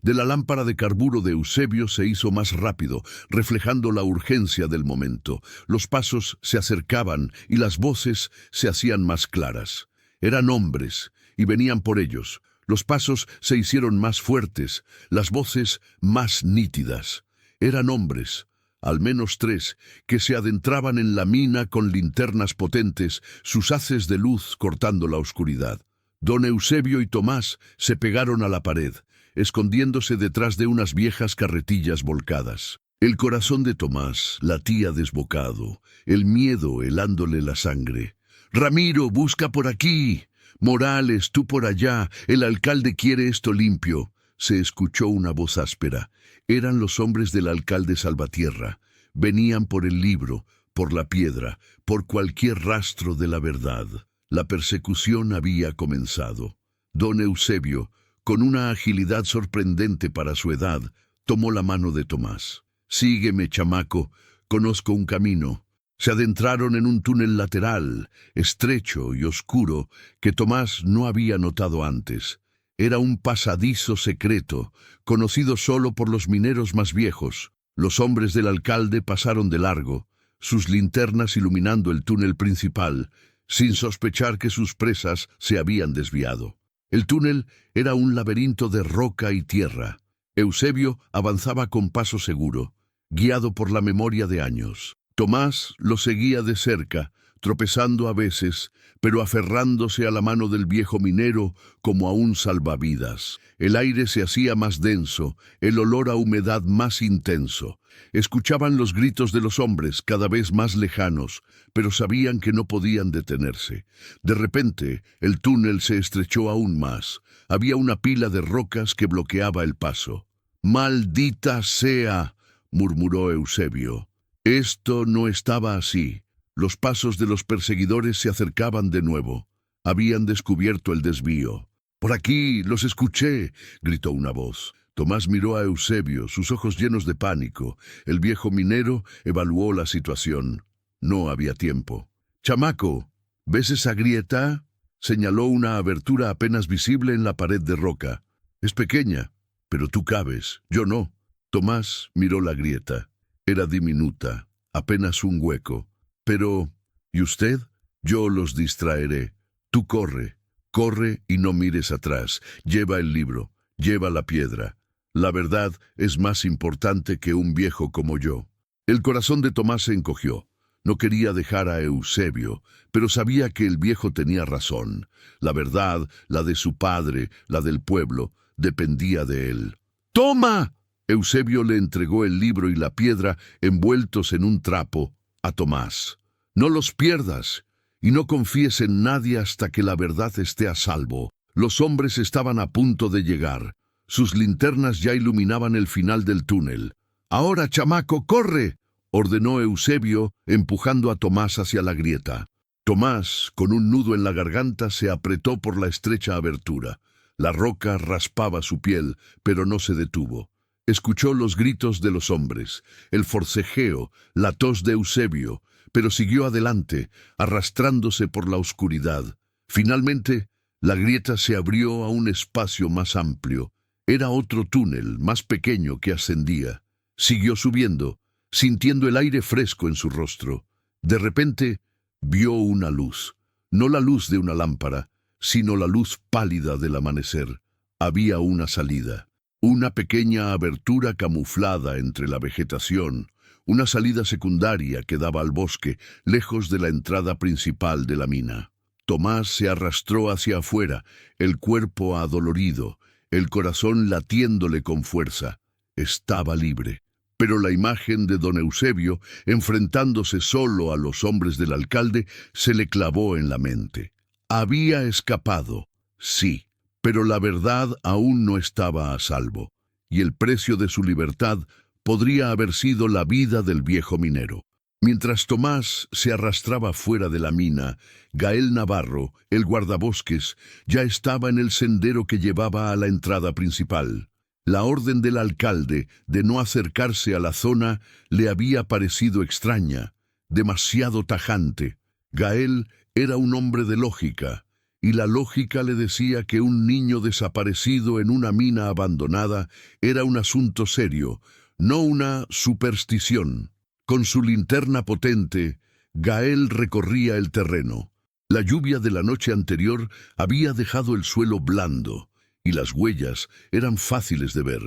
de la lámpara de carburo de Eusebio se hizo más rápido, reflejando la urgencia del momento. Los pasos se acercaban y las voces se hacían más claras. Eran hombres, y venían por ellos. Los pasos se hicieron más fuertes, las voces más nítidas. Eran hombres, al menos 3, que se adentraban en la mina con linternas potentes, sus haces de luz cortando la oscuridad. Don Eusebio y Tomás se pegaron a la pared, escondiéndose detrás de unas viejas carretillas volcadas. El corazón de Tomás latía desbocado, el miedo helándole la sangre. «Ramiro, busca por aquí. Morales, tú por allá. El alcalde quiere esto limpio». Se escuchó una voz áspera. Eran los hombres del alcalde Salvatierra. Venían por el libro, por la piedra, por cualquier rastro de la verdad. La persecución había comenzado. Don Eusebio, con una agilidad sorprendente para su edad, tomó la mano de Tomás. «Sígueme, chamaco, conozco un camino». Se adentraron en un túnel lateral, estrecho y oscuro, que Tomás no había notado antes. Era un pasadizo secreto, conocido solo por los mineros más viejos. Los hombres del alcalde pasaron de largo, sus linternas iluminando el túnel principal, sin sospechar que sus presas se habían desviado. El túnel era un laberinto de roca y tierra. Eusebio avanzaba con paso seguro, guiado por la memoria de años. Tomás lo seguía de cerca, tropezando a veces, pero aferrándose a la mano del viejo minero como a un salvavidas. El aire se hacía más denso, el olor a humedad más intenso. Escuchaban los gritos de los hombres, cada vez más lejanos, pero sabían que no podían detenerse. De repente, el túnel se estrechó aún más. Había una pila de rocas que bloqueaba el paso. «¡Maldita sea!», murmuró Eusebio. Esto no estaba así. Los pasos de los perseguidores se acercaban de nuevo. Habían descubierto el desvío. «¡Por aquí! ¡Los escuché!», gritó una voz. Tomás miró a Eusebio, sus ojos llenos de pánico. El viejo minero evaluó la situación. No había tiempo. «Chamaco, ¿ves esa grieta?», señaló una abertura apenas visible en la pared de roca. «Es pequeña, pero tú cabes, yo no». Tomás miró la grieta. Era diminuta, apenas un hueco. «Pero, ¿y usted? Yo los distraeré. Tú corre, corre y no mires atrás. Lleva el libro, lleva la piedra. La verdad es más importante que un viejo como yo». El corazón de Tomás se encogió. No quería dejar a Eusebio, pero sabía que el viejo tenía razón. La verdad, la de su padre, la del pueblo, dependía de él. «¡Toma!». Eusebio le entregó el libro y la piedra envueltos en un trapo a Tomás. «No los pierdas y no confíes en nadie hasta que la verdad esté a salvo». Los hombres estaban a punto de llegar. Sus linternas ya iluminaban el final del túnel. «Ahora, chamaco, corre», ordenó Eusebio, empujando a Tomás hacia la grieta. Tomás, con un nudo en la garganta, se apretó por la estrecha abertura. La roca raspaba su piel, pero no se detuvo. Escuchó los gritos de los hombres, el forcejeo, la tos de Eusebio, pero siguió adelante, arrastrándose por la oscuridad. Finalmente, la grieta se abrió a un espacio más amplio. Era otro túnel, más pequeño, que ascendía. Siguió subiendo, sintiendo el aire fresco en su rostro. De repente, vio una luz. No la luz de una lámpara, sino la luz pálida del amanecer. Había una salida. Una pequeña abertura camuflada entre la vegetación, una salida secundaria que daba al bosque, lejos de la entrada principal de la mina. Tomás se arrastró hacia afuera, el cuerpo adolorido, el corazón latiéndole con fuerza. Estaba libre. Pero la imagen de don Eusebio, enfrentándose solo a los hombres del alcalde, se le clavó en la mente. Había escapado, sí. Pero la verdad aún no estaba a salvo, y el precio de su libertad podría haber sido la vida del viejo minero. Mientras Tomás se arrastraba fuera de la mina, Gael Navarro, el guardabosques, ya estaba en el sendero que llevaba a la entrada principal. La orden del alcalde de no acercarse a la zona le había parecido extraña, demasiado tajante. Gael era un hombre de lógica, y la lógica le decía que un niño desaparecido en una mina abandonada era un asunto serio, no una superstición. Con su linterna potente, Gael recorría el terreno. La lluvia de la noche anterior había dejado el suelo blando, y las huellas eran fáciles de ver.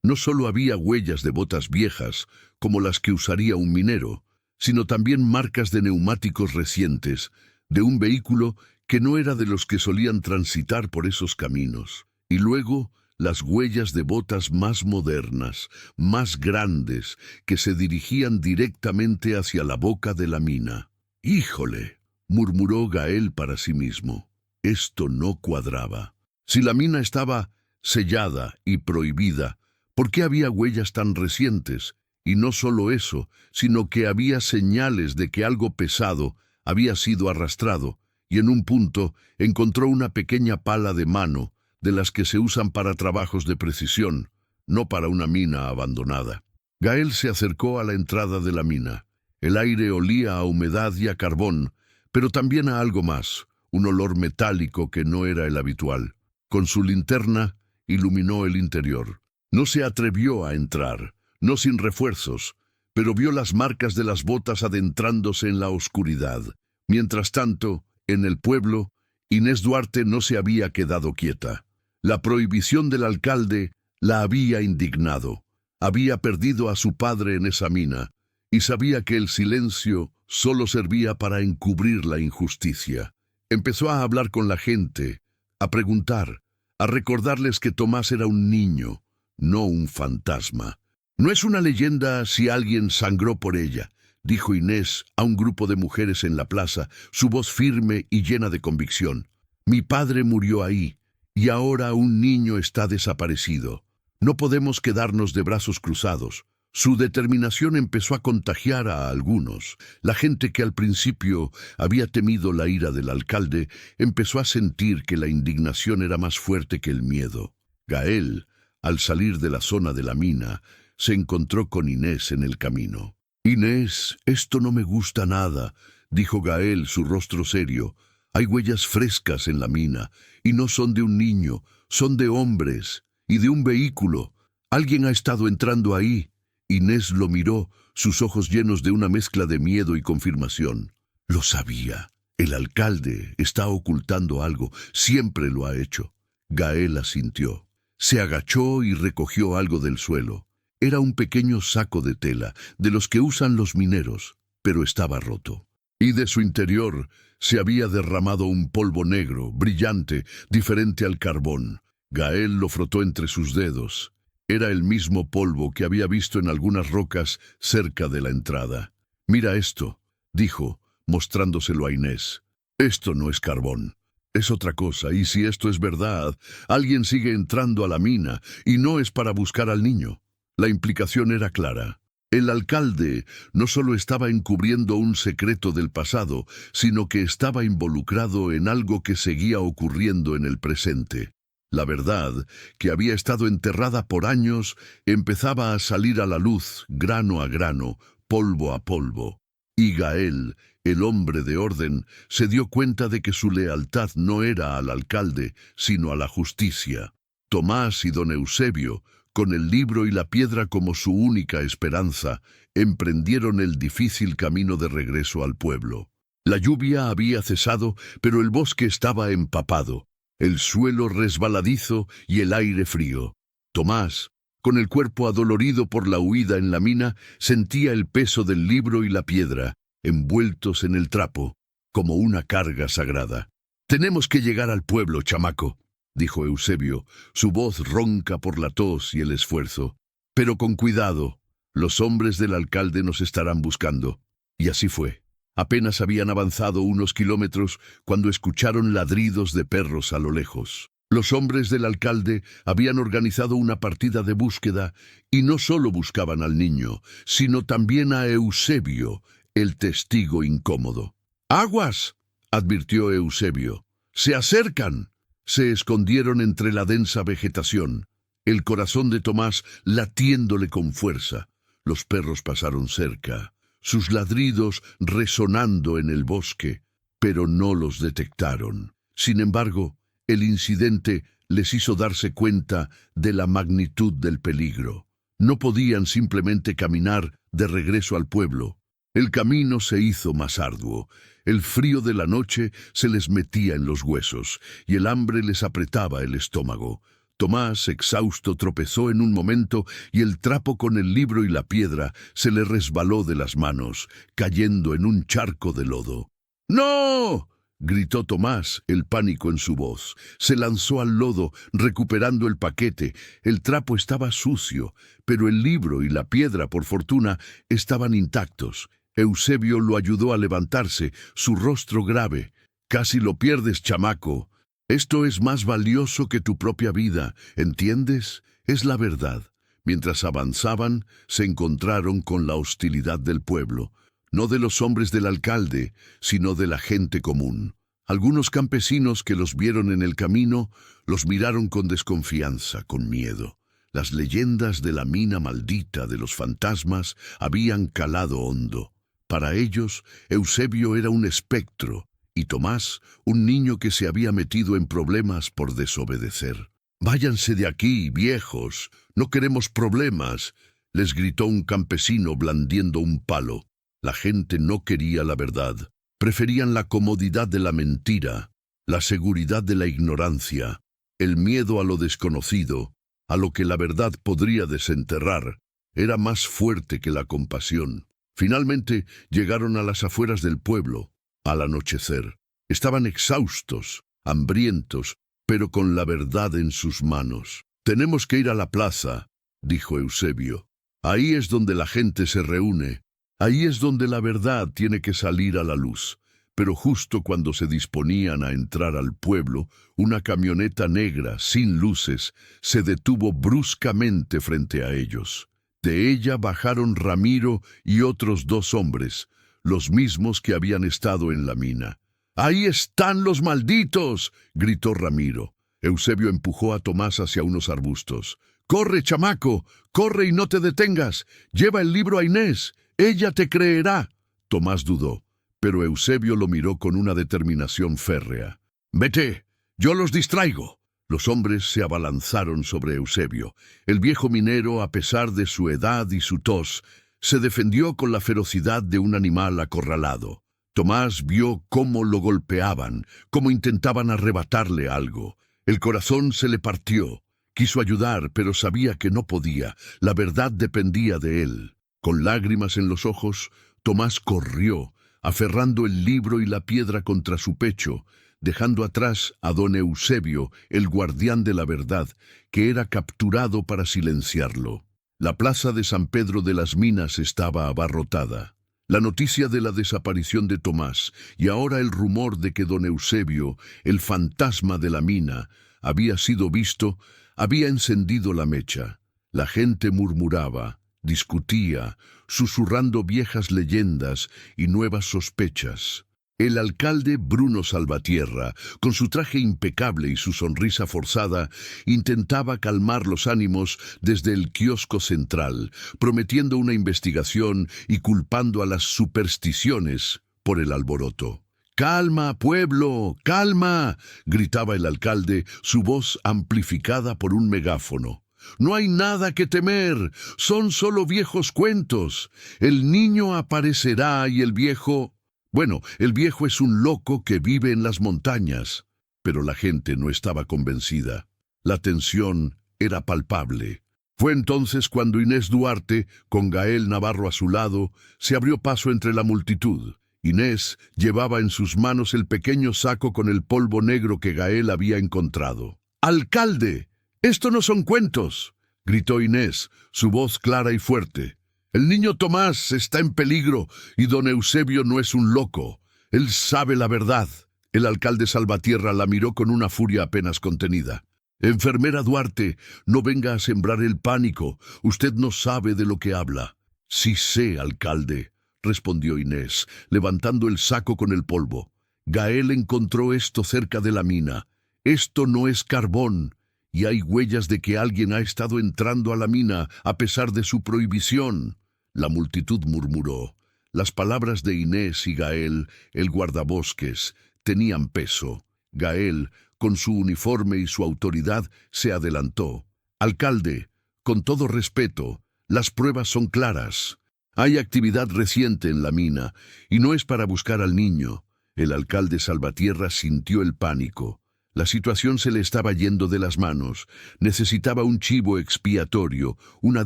No solo había huellas de botas viejas, como las que usaría un minero, sino también marcas de neumáticos recientes, de un vehículo que no era de los que solían transitar por esos caminos. Y luego, las huellas de botas más modernas, más grandes, que se dirigían directamente hacia la boca de la mina. «¡Híjole!», murmuró Gael para sí mismo. Esto no cuadraba. Si la mina estaba sellada y prohibida, ¿por qué había huellas tan recientes? Y no solo eso, sino que había señales de que algo pesado había sido arrastrado, y en un punto encontró una pequeña pala de mano, de las que se usan para trabajos de precisión, no para una mina abandonada. Gael se acercó a la entrada de la mina. El aire olía a humedad y a carbón, pero también a algo más, un olor metálico que no era el habitual. Con su linterna iluminó el interior. No se atrevió a entrar, no sin refuerzos, pero vio las marcas de las botas adentrándose en la oscuridad. Mientras tanto, en el pueblo, Inés Duarte no se había quedado quieta. La prohibición del alcalde la había indignado. Había perdido a su padre en esa mina, y sabía que el silencio solo servía para encubrir la injusticia. Empezó a hablar con la gente, a preguntar, a recordarles que Tomás era un niño, no un fantasma. «No es una leyenda si alguien sangró por ella», dijo Inés a un grupo de mujeres en la plaza, su voz firme y llena de convicción. «Mi padre murió ahí, y ahora un niño está desaparecido. No podemos quedarnos de brazos cruzados». Su determinación empezó a contagiar a algunos. La gente que al principio había temido la ira del alcalde empezó a sentir que la indignación era más fuerte que el miedo. Gael, al salir de la zona de la mina, se encontró con Inés en el camino. «Inés, esto no me gusta nada», dijo Gael, su rostro serio. «Hay huellas frescas en la mina, y no son de un niño, son de hombres, y de un vehículo. Alguien ha estado entrando ahí». Inés lo miró, sus ojos llenos de una mezcla de miedo y confirmación. Lo sabía. El alcalde está ocultando algo, siempre lo ha hecho. Gael asintió. Se agachó y recogió algo del suelo. Era un pequeño saco de tela, de los que usan los mineros, pero estaba roto. Y de su interior se había derramado un polvo negro, brillante, diferente al carbón. Gael lo frotó entre sus dedos. Era el mismo polvo que había visto en algunas rocas cerca de la entrada. «Mira esto», dijo, mostrándoselo a Inés. «Esto no es carbón. Es otra cosa, y si esto es verdad, alguien sigue entrando a la mina, y no es para buscar al niño». La implicación era clara. El alcalde no solo estaba encubriendo un secreto del pasado, sino que estaba involucrado en algo que seguía ocurriendo en el presente. La verdad, que había estado enterrada por años, empezaba a salir a la luz, grano a grano, polvo a polvo. Y Gael, el hombre de orden, se dio cuenta de que su lealtad no era al alcalde, sino a la justicia. Tomás y don Eusebio, con el libro y la piedra como su única esperanza, emprendieron el difícil camino de regreso al pueblo. La lluvia había cesado, pero el bosque estaba empapado. El suelo resbaladizo y el aire frío. Tomás, con el cuerpo adolorido por la huida en la mina, sentía el peso del libro y la piedra, envueltos en el trapo, como una carga sagrada. «Tenemos que llegar al pueblo, chamaco», dijo Eusebio, su voz ronca por la tos y el esfuerzo. «Pero con cuidado, los hombres del alcalde nos estarán buscando». Y así fue. Apenas habían avanzado unos kilómetros cuando escucharon ladridos de perros a lo lejos. Los hombres del alcalde habían organizado una partida de búsqueda y no solo buscaban al niño, sino también a Eusebio, el testigo incómodo. «¡Aguas!», advirtió Eusebio. «¡Se acercan!». Se escondieron entre la densa vegetación, el corazón de Tomás latiéndole con fuerza. Los perros pasaron cerca, sus ladridos resonando en el bosque, pero no los detectaron. Sin embargo, el incidente les hizo darse cuenta de la magnitud del peligro. No podían simplemente caminar de regreso al pueblo. El camino se hizo más arduo. El frío de la noche se les metía en los huesos y el hambre les apretaba el estómago. Tomás, exhausto, tropezó en un momento y el trapo con el libro y la piedra se le resbaló de las manos, cayendo en un charco de lodo. «¡No!», gritó Tomás, el pánico en su voz. Se lanzó al lodo, recuperando el paquete. El trapo estaba sucio, pero el libro y la piedra, por fortuna, estaban intactos. Eusebio lo ayudó a levantarse, su rostro grave. «Casi lo pierdes, chamaco. Esto es más valioso que tu propia vida, ¿entiendes? Es la verdad». Mientras avanzaban, se encontraron con la hostilidad del pueblo, no de los hombres del alcalde, sino de la gente común. Algunos campesinos que los vieron en el camino los miraron con desconfianza, con miedo. Las leyendas de la mina maldita de los fantasmas habían calado hondo. Para ellos, Eusebio era un espectro, y Tomás, un niño que se había metido en problemas por desobedecer. «Váyanse de aquí, viejos, no queremos problemas», les gritó un campesino blandiendo un palo. La gente no quería la verdad. Preferían la comodidad de la mentira, la seguridad de la ignorancia, el miedo a lo desconocido, a lo que la verdad podría desenterrar. Era más fuerte que la compasión. Finalmente llegaron a las afueras del pueblo, al anochecer. Estaban exhaustos, hambrientos, pero con la verdad en sus manos. «Tenemos que ir a la plaza», dijo Eusebio. «Ahí es donde la gente se reúne. Ahí es donde la verdad tiene que salir a la luz». Pero justo cuando se disponían a entrar al pueblo, una camioneta negra, sin luces, se detuvo bruscamente frente a ellos. De ella bajaron Ramiro y otros 2 hombres, los mismos que habían estado en la mina. «¡Ahí están los malditos!», gritó Ramiro. Eusebio empujó a Tomás hacia unos arbustos. «¡Corre, chamaco! ¡Corre y no te detengas! Lleva el libro a Inés. Ella te creerá». Tomás dudó, pero Eusebio lo miró con una determinación férrea. «Vete, yo los distraigo». Los hombres se abalanzaron sobre Eusebio. El viejo minero, a pesar de su edad y su tos, se defendió con la ferocidad de un animal acorralado. Tomás vio cómo lo golpeaban, cómo intentaban arrebatarle algo. El corazón se le partió. Quiso ayudar, pero sabía que no podía. La verdad dependía de él. Con lágrimas en los ojos, Tomás corrió, aferrando el libro y la piedra contra su pecho, dejando atrás a don Eusebio, el guardián de la verdad, que era capturado para silenciarlo. La plaza de San Pedro de las Minas estaba abarrotada. La noticia de la desaparición de Tomás y ahora el rumor de que don Eusebio, el fantasma de la mina, había sido visto, había encendido la mecha. La gente murmuraba, discutía, susurrando viejas leyendas y nuevas sospechas. El alcalde Bruno Salvatierra, con su traje impecable y su sonrisa forzada, intentaba calmar los ánimos desde el kiosco central, prometiendo una investigación y culpando a las supersticiones por el alboroto. «¡Calma, pueblo! ¡Calma!», gritaba el alcalde, su voz amplificada por un megáfono. «No hay nada que temer, son solo viejos cuentos. El niño aparecerá y el viejo... Bueno, el viejo es un loco que vive en las montañas». Pero la gente no estaba convencida. La tensión era palpable. Fue entonces cuando Inés Duarte, con Gael Navarro a su lado, se abrió paso entre la multitud. Inés llevaba en sus manos el pequeño saco con el polvo negro que Gael había encontrado. «¡Alcalde! ¡Esto no son cuentos!», gritó Inés, su voz clara y fuerte. «El niño Tomás está en peligro y don Eusebio no es un loco. Él sabe la verdad». El alcalde Salvatierra la miró con una furia apenas contenida. «Enfermera Duarte, no venga a sembrar el pánico. Usted no sabe de lo que habla». «Sí sé, alcalde», respondió Inés, levantando el saco con el polvo. «Gael encontró esto cerca de la mina. Esto no es carbón. Y hay huellas de que alguien ha estado entrando a la mina a pesar de su prohibición». La multitud murmuró. Las palabras de Inés y Gael, el guardabosques, tenían peso. Gael, con su uniforme y su autoridad, se adelantó. «Alcalde, con todo respeto, las pruebas son claras. Hay actividad reciente en la mina, y no es para buscar al niño». El alcalde Salvatierra sintió el pánico. La situación se le estaba yendo de las manos. Necesitaba un chivo expiatorio, una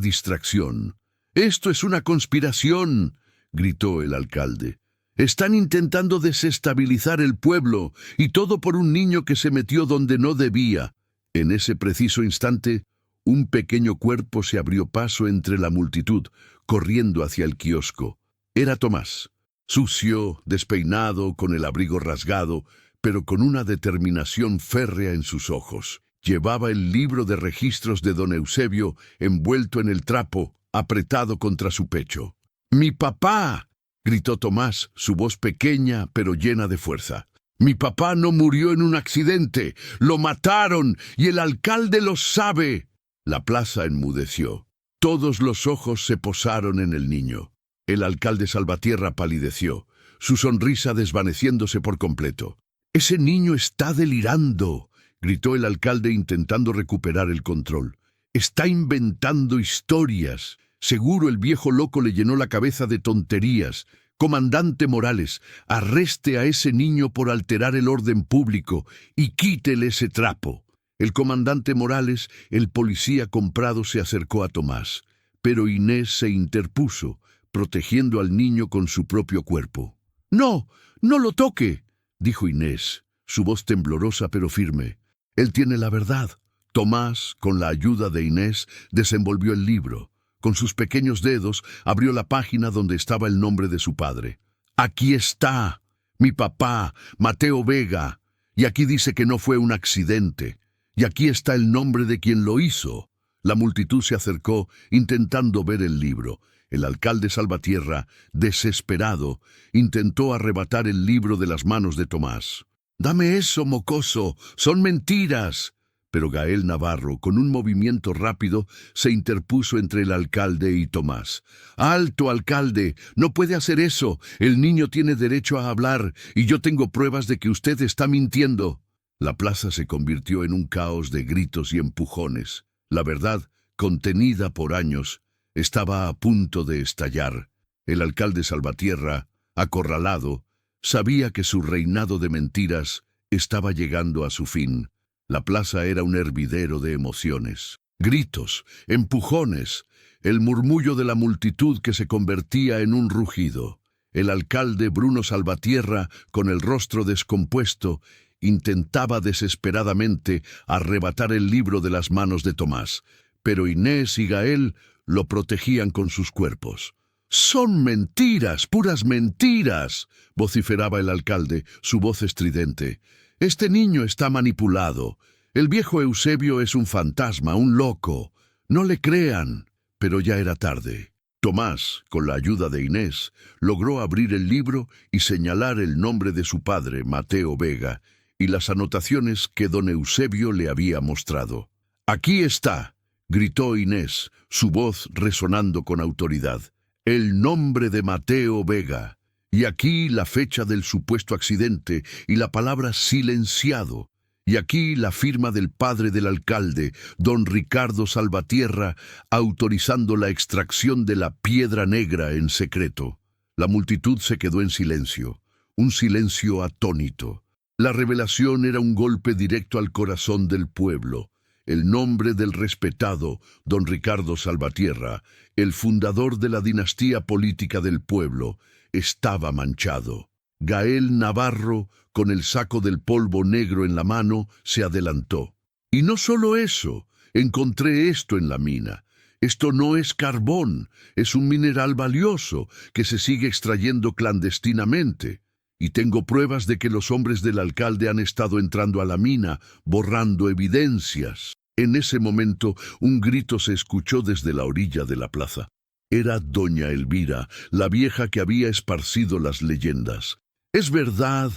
distracción. «¡Esto es una conspiración!», gritó el alcalde. «Están intentando desestabilizar el pueblo, y todo por un niño que se metió donde no debía». En ese preciso instante, un pequeño cuerpo se abrió paso entre la multitud, corriendo hacia el kiosco. Era Tomás, sucio, despeinado, con el abrigo rasgado, pero con una determinación férrea en sus ojos. Llevaba el libro de registros de don Eusebio envuelto en el trapo, apretado contra su pecho. «¡Mi papá!», gritó Tomás, su voz pequeña pero llena de fuerza. «Mi papá no murió en un accidente, lo mataron y el alcalde lo sabe». La plaza enmudeció. Todos los ojos se posaron en el niño. El alcalde Salvatierra palideció, su sonrisa desvaneciéndose por completo. «Ese niño está delirando», gritó el alcalde intentando recuperar el control. «Está inventando historias. Seguro el viejo loco le llenó la cabeza de tonterías. Comandante Morales, arreste a ese niño por alterar el orden público y quítele ese trapo». El comandante Morales, el policía comprado, se acercó a Tomás, pero Inés se interpuso, protegiendo al niño con su propio cuerpo. «¡No! ¡No lo toque!», dijo Inés, su voz temblorosa pero firme. «Él tiene la verdad». Tomás, con la ayuda de Inés, desenvolvió el libro. Con sus pequeños dedos abrió la página donde estaba el nombre de su padre. «Aquí está, mi papá, Mateo Vega, y aquí dice que no fue un accidente, y aquí está el nombre de quien lo hizo». La multitud se acercó intentando ver el libro. El alcalde Salvatierra, desesperado, intentó arrebatar el libro de las manos de Tomás. «¡Dame eso, mocoso! ¡Son mentiras!». Pero Gael Navarro, con un movimiento rápido, se interpuso entre el alcalde y Tomás. «¡Alto, alcalde! ¡No puede hacer eso! El niño tiene derecho a hablar, y yo tengo pruebas de que usted está mintiendo». La plaza se convirtió en un caos de gritos y empujones. La verdad, contenida por años, estaba a punto de estallar. El alcalde Salvatierra, acorralado, sabía que su reinado de mentiras estaba llegando a su fin. La plaza era un hervidero de emociones. Gritos, empujones, el murmullo de la multitud que se convertía en un rugido. El alcalde Bruno Salvatierra, con el rostro descompuesto, intentaba desesperadamente arrebatar el libro de las manos de Tomás, pero Inés y Gael lo protegían con sus cuerpos. «¡Son mentiras, puras mentiras!», vociferaba el alcalde, su voz estridente. «Este niño está manipulado. El viejo Eusebio es un fantasma, un loco. No le crean». Pero ya era tarde. Tomás, con la ayuda de Inés, logró abrir el libro y señalar el nombre de su padre, Mateo Vega, y las anotaciones que don Eusebio le había mostrado. «Aquí está», gritó Inés, su voz resonando con autoridad. «El nombre de Mateo Vega. Y aquí la fecha del supuesto accidente y la palabra silenciado. Y aquí la firma del padre del alcalde, don Ricardo Salvatierra, autorizando la extracción de la piedra negra en secreto». La multitud se quedó en silencio, un silencio atónito. La revelación era un golpe directo al corazón del pueblo. El nombre del respetado don Ricardo Salvatierra, el fundador de la dinastía política del pueblo, estaba manchado. Gael Navarro, con el saco del polvo negro en la mano, se adelantó. «Y no solo eso, encontré esto en la mina. Esto no es carbón, es un mineral valioso que se sigue extrayendo clandestinamente. Y tengo pruebas de que los hombres del alcalde han estado entrando a la mina, borrando evidencias». En ese momento, un grito se escuchó desde la orilla de la plaza. Era doña Elvira, la vieja que había esparcido las leyendas. «Es verdad»,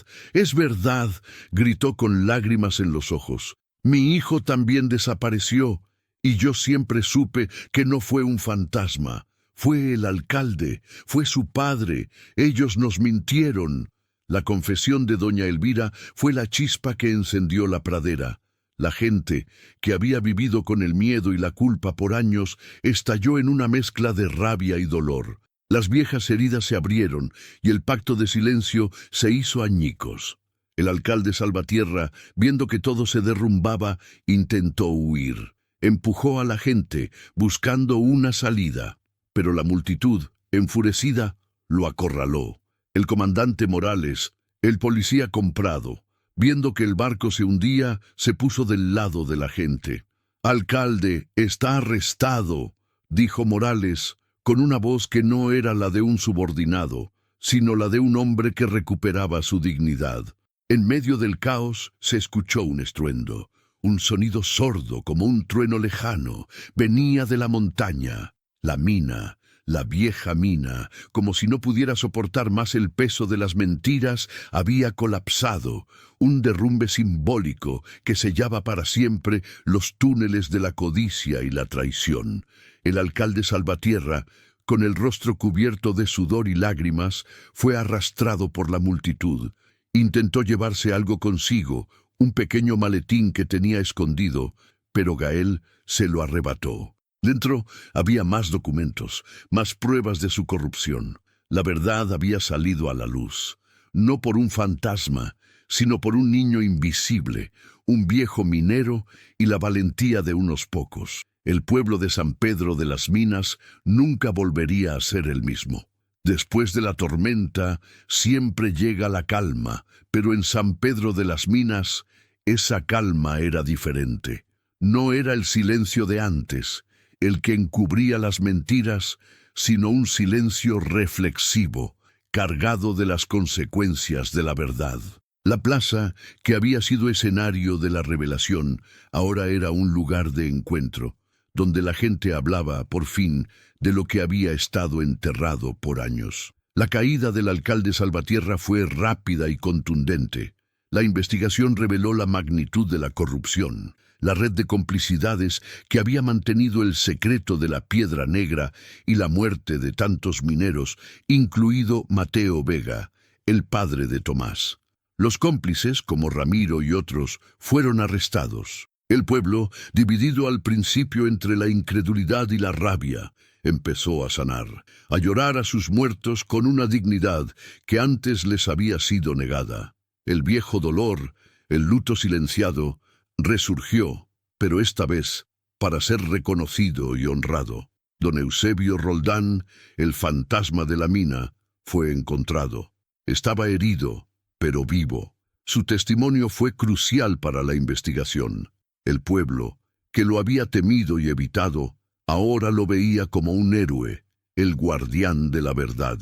gritó con lágrimas en los ojos. «Mi hijo también desapareció, y yo siempre supe que no fue un fantasma. Fue el alcalde, fue su padre, ellos nos mintieron». La confesión de doña Elvira fue la chispa que encendió la pradera. La gente, que había vivido con el miedo y la culpa por años, estalló en una mezcla de rabia y dolor. Las viejas heridas se abrieron y el pacto de silencio se hizo añicos. El alcalde Salvatierra, viendo que todo se derrumbaba, intentó huir. Empujó a la gente, buscando una salida. Pero la multitud, enfurecida, lo acorraló. El comandante Morales, el policía comprado, viendo que el barco se hundía, se puso del lado de la gente. «Alcalde, está arrestado», dijo Morales, con una voz que no era la de un subordinado, sino la de un hombre que recuperaba su dignidad. En medio del caos se escuchó un estruendo. Un sonido sordo como un trueno lejano venía de la montaña. La mina, la vieja mina, como si no pudiera soportar más el peso de las mentiras, había colapsado, un derrumbe simbólico que sellaba para siempre los túneles de la codicia y la traición. El alcalde Salvatierra, con el rostro cubierto de sudor y lágrimas, fue arrastrado por la multitud. Intentó llevarse algo consigo, un pequeño maletín que tenía escondido, pero Gael se lo arrebató. Dentro había más documentos, más pruebas de su corrupción. La verdad había salido a la luz, no por un fantasma, sino por un niño invisible, un viejo minero y la valentía de unos pocos. El pueblo de San Pedro de las Minas nunca volvería a ser el mismo. Después de la tormenta siempre llega la calma, pero en San Pedro de las Minas esa calma era diferente. No era el silencio de antes, el que encubría las mentiras, sino un silencio reflexivo, cargado de las consecuencias de la verdad. La plaza, que había sido escenario de la revelación, ahora era un lugar de encuentro, donde la gente hablaba, por fin, de lo que había estado enterrado por años. La caída del alcalde Salvatierra fue rápida y contundente. La investigación reveló la magnitud de la corrupción, la red de complicidades que había mantenido el secreto de la Piedra Negra y la muerte de tantos mineros, incluido Mateo Vega, el padre de Tomás. Los cómplices, como Ramiro y otros, fueron arrestados. El pueblo, dividido al principio entre la incredulidad y la rabia, empezó a sanar, a llorar a sus muertos con una dignidad que antes les había sido negada. El viejo dolor, el luto silenciado, resurgió, pero esta vez para ser reconocido y honrado. Don Eusebio Roldán, el fantasma de la mina, fue encontrado. Estaba herido, pero vivo. Su testimonio fue crucial para la investigación. El pueblo, que lo había temido y evitado, ahora lo veía como un héroe, el guardián de la verdad.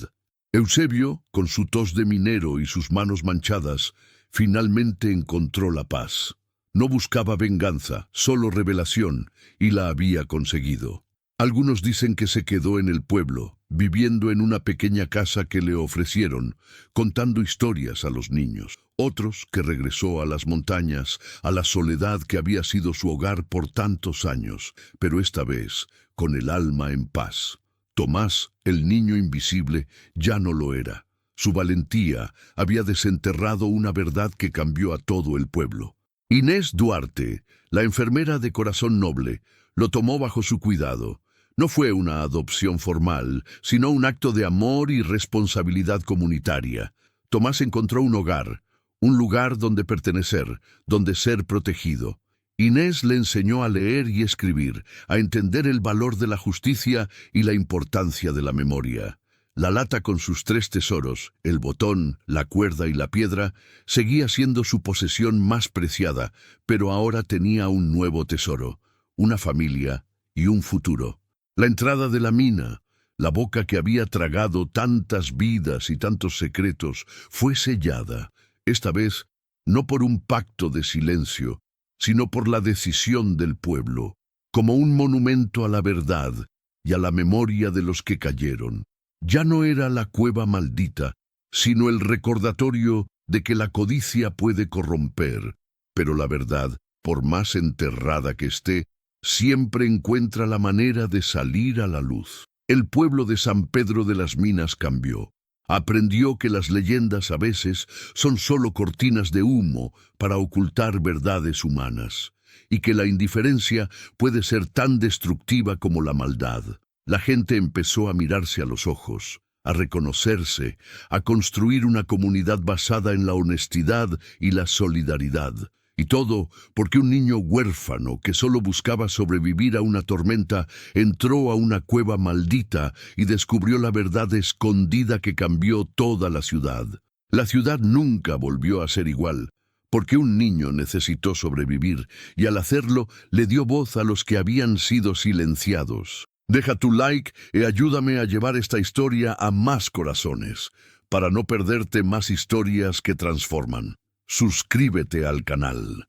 Eusebio, con su tos de minero y sus manos manchadas, finalmente encontró la paz. No buscaba venganza, solo revelación, y la había conseguido. Algunos dicen que se quedó en el pueblo, viviendo en una pequeña casa que le ofrecieron, contando historias a los niños. Otros que regresó a las montañas, a la soledad que había sido su hogar por tantos años, pero esta vez con el alma en paz. Tomás, el niño invisible, ya no lo era. Su valentía había desenterrado una verdad que cambió a todo el pueblo. Inés Duarte, la enfermera de corazón noble, lo tomó bajo su cuidado. No fue una adopción formal, sino un acto de amor y responsabilidad comunitaria. Tomás encontró un hogar, un lugar donde pertenecer, donde ser protegido. Inés le enseñó a leer y escribir, a entender el valor de la justicia y la importancia de la memoria. La lata con sus 3 tesoros, el botón, la cuerda y la piedra, seguía siendo su posesión más preciada, pero ahora tenía un nuevo tesoro, una familia y un futuro. La entrada de la mina, la boca que había tragado tantas vidas y tantos secretos, fue sellada, esta vez no por un pacto de silencio, sino por la decisión del pueblo, como un monumento a la verdad y a la memoria de los que cayeron. Ya no era la cueva maldita, sino el recordatorio de que la codicia puede corromper, pero la verdad, por más enterrada que esté, siempre encuentra la manera de salir a la luz. El pueblo de San Pedro de las Minas cambió. Aprendió que las leyendas a veces son solo cortinas de humo para ocultar verdades humanas, y que la indiferencia puede ser tan destructiva como la maldad. La gente empezó a mirarse a los ojos, a reconocerse, a construir una comunidad basada en la honestidad y la solidaridad. Y todo porque un niño huérfano que solo buscaba sobrevivir a una tormenta entró a una cueva maldita y descubrió la verdad escondida que cambió toda la ciudad. La ciudad nunca volvió a ser igual, porque un niño necesitó sobrevivir y al hacerlo le dio voz a los que habían sido silenciados. Deja tu like y ayúdame a llevar esta historia a más corazones, para no perderte más historias que transforman. Suscríbete al canal.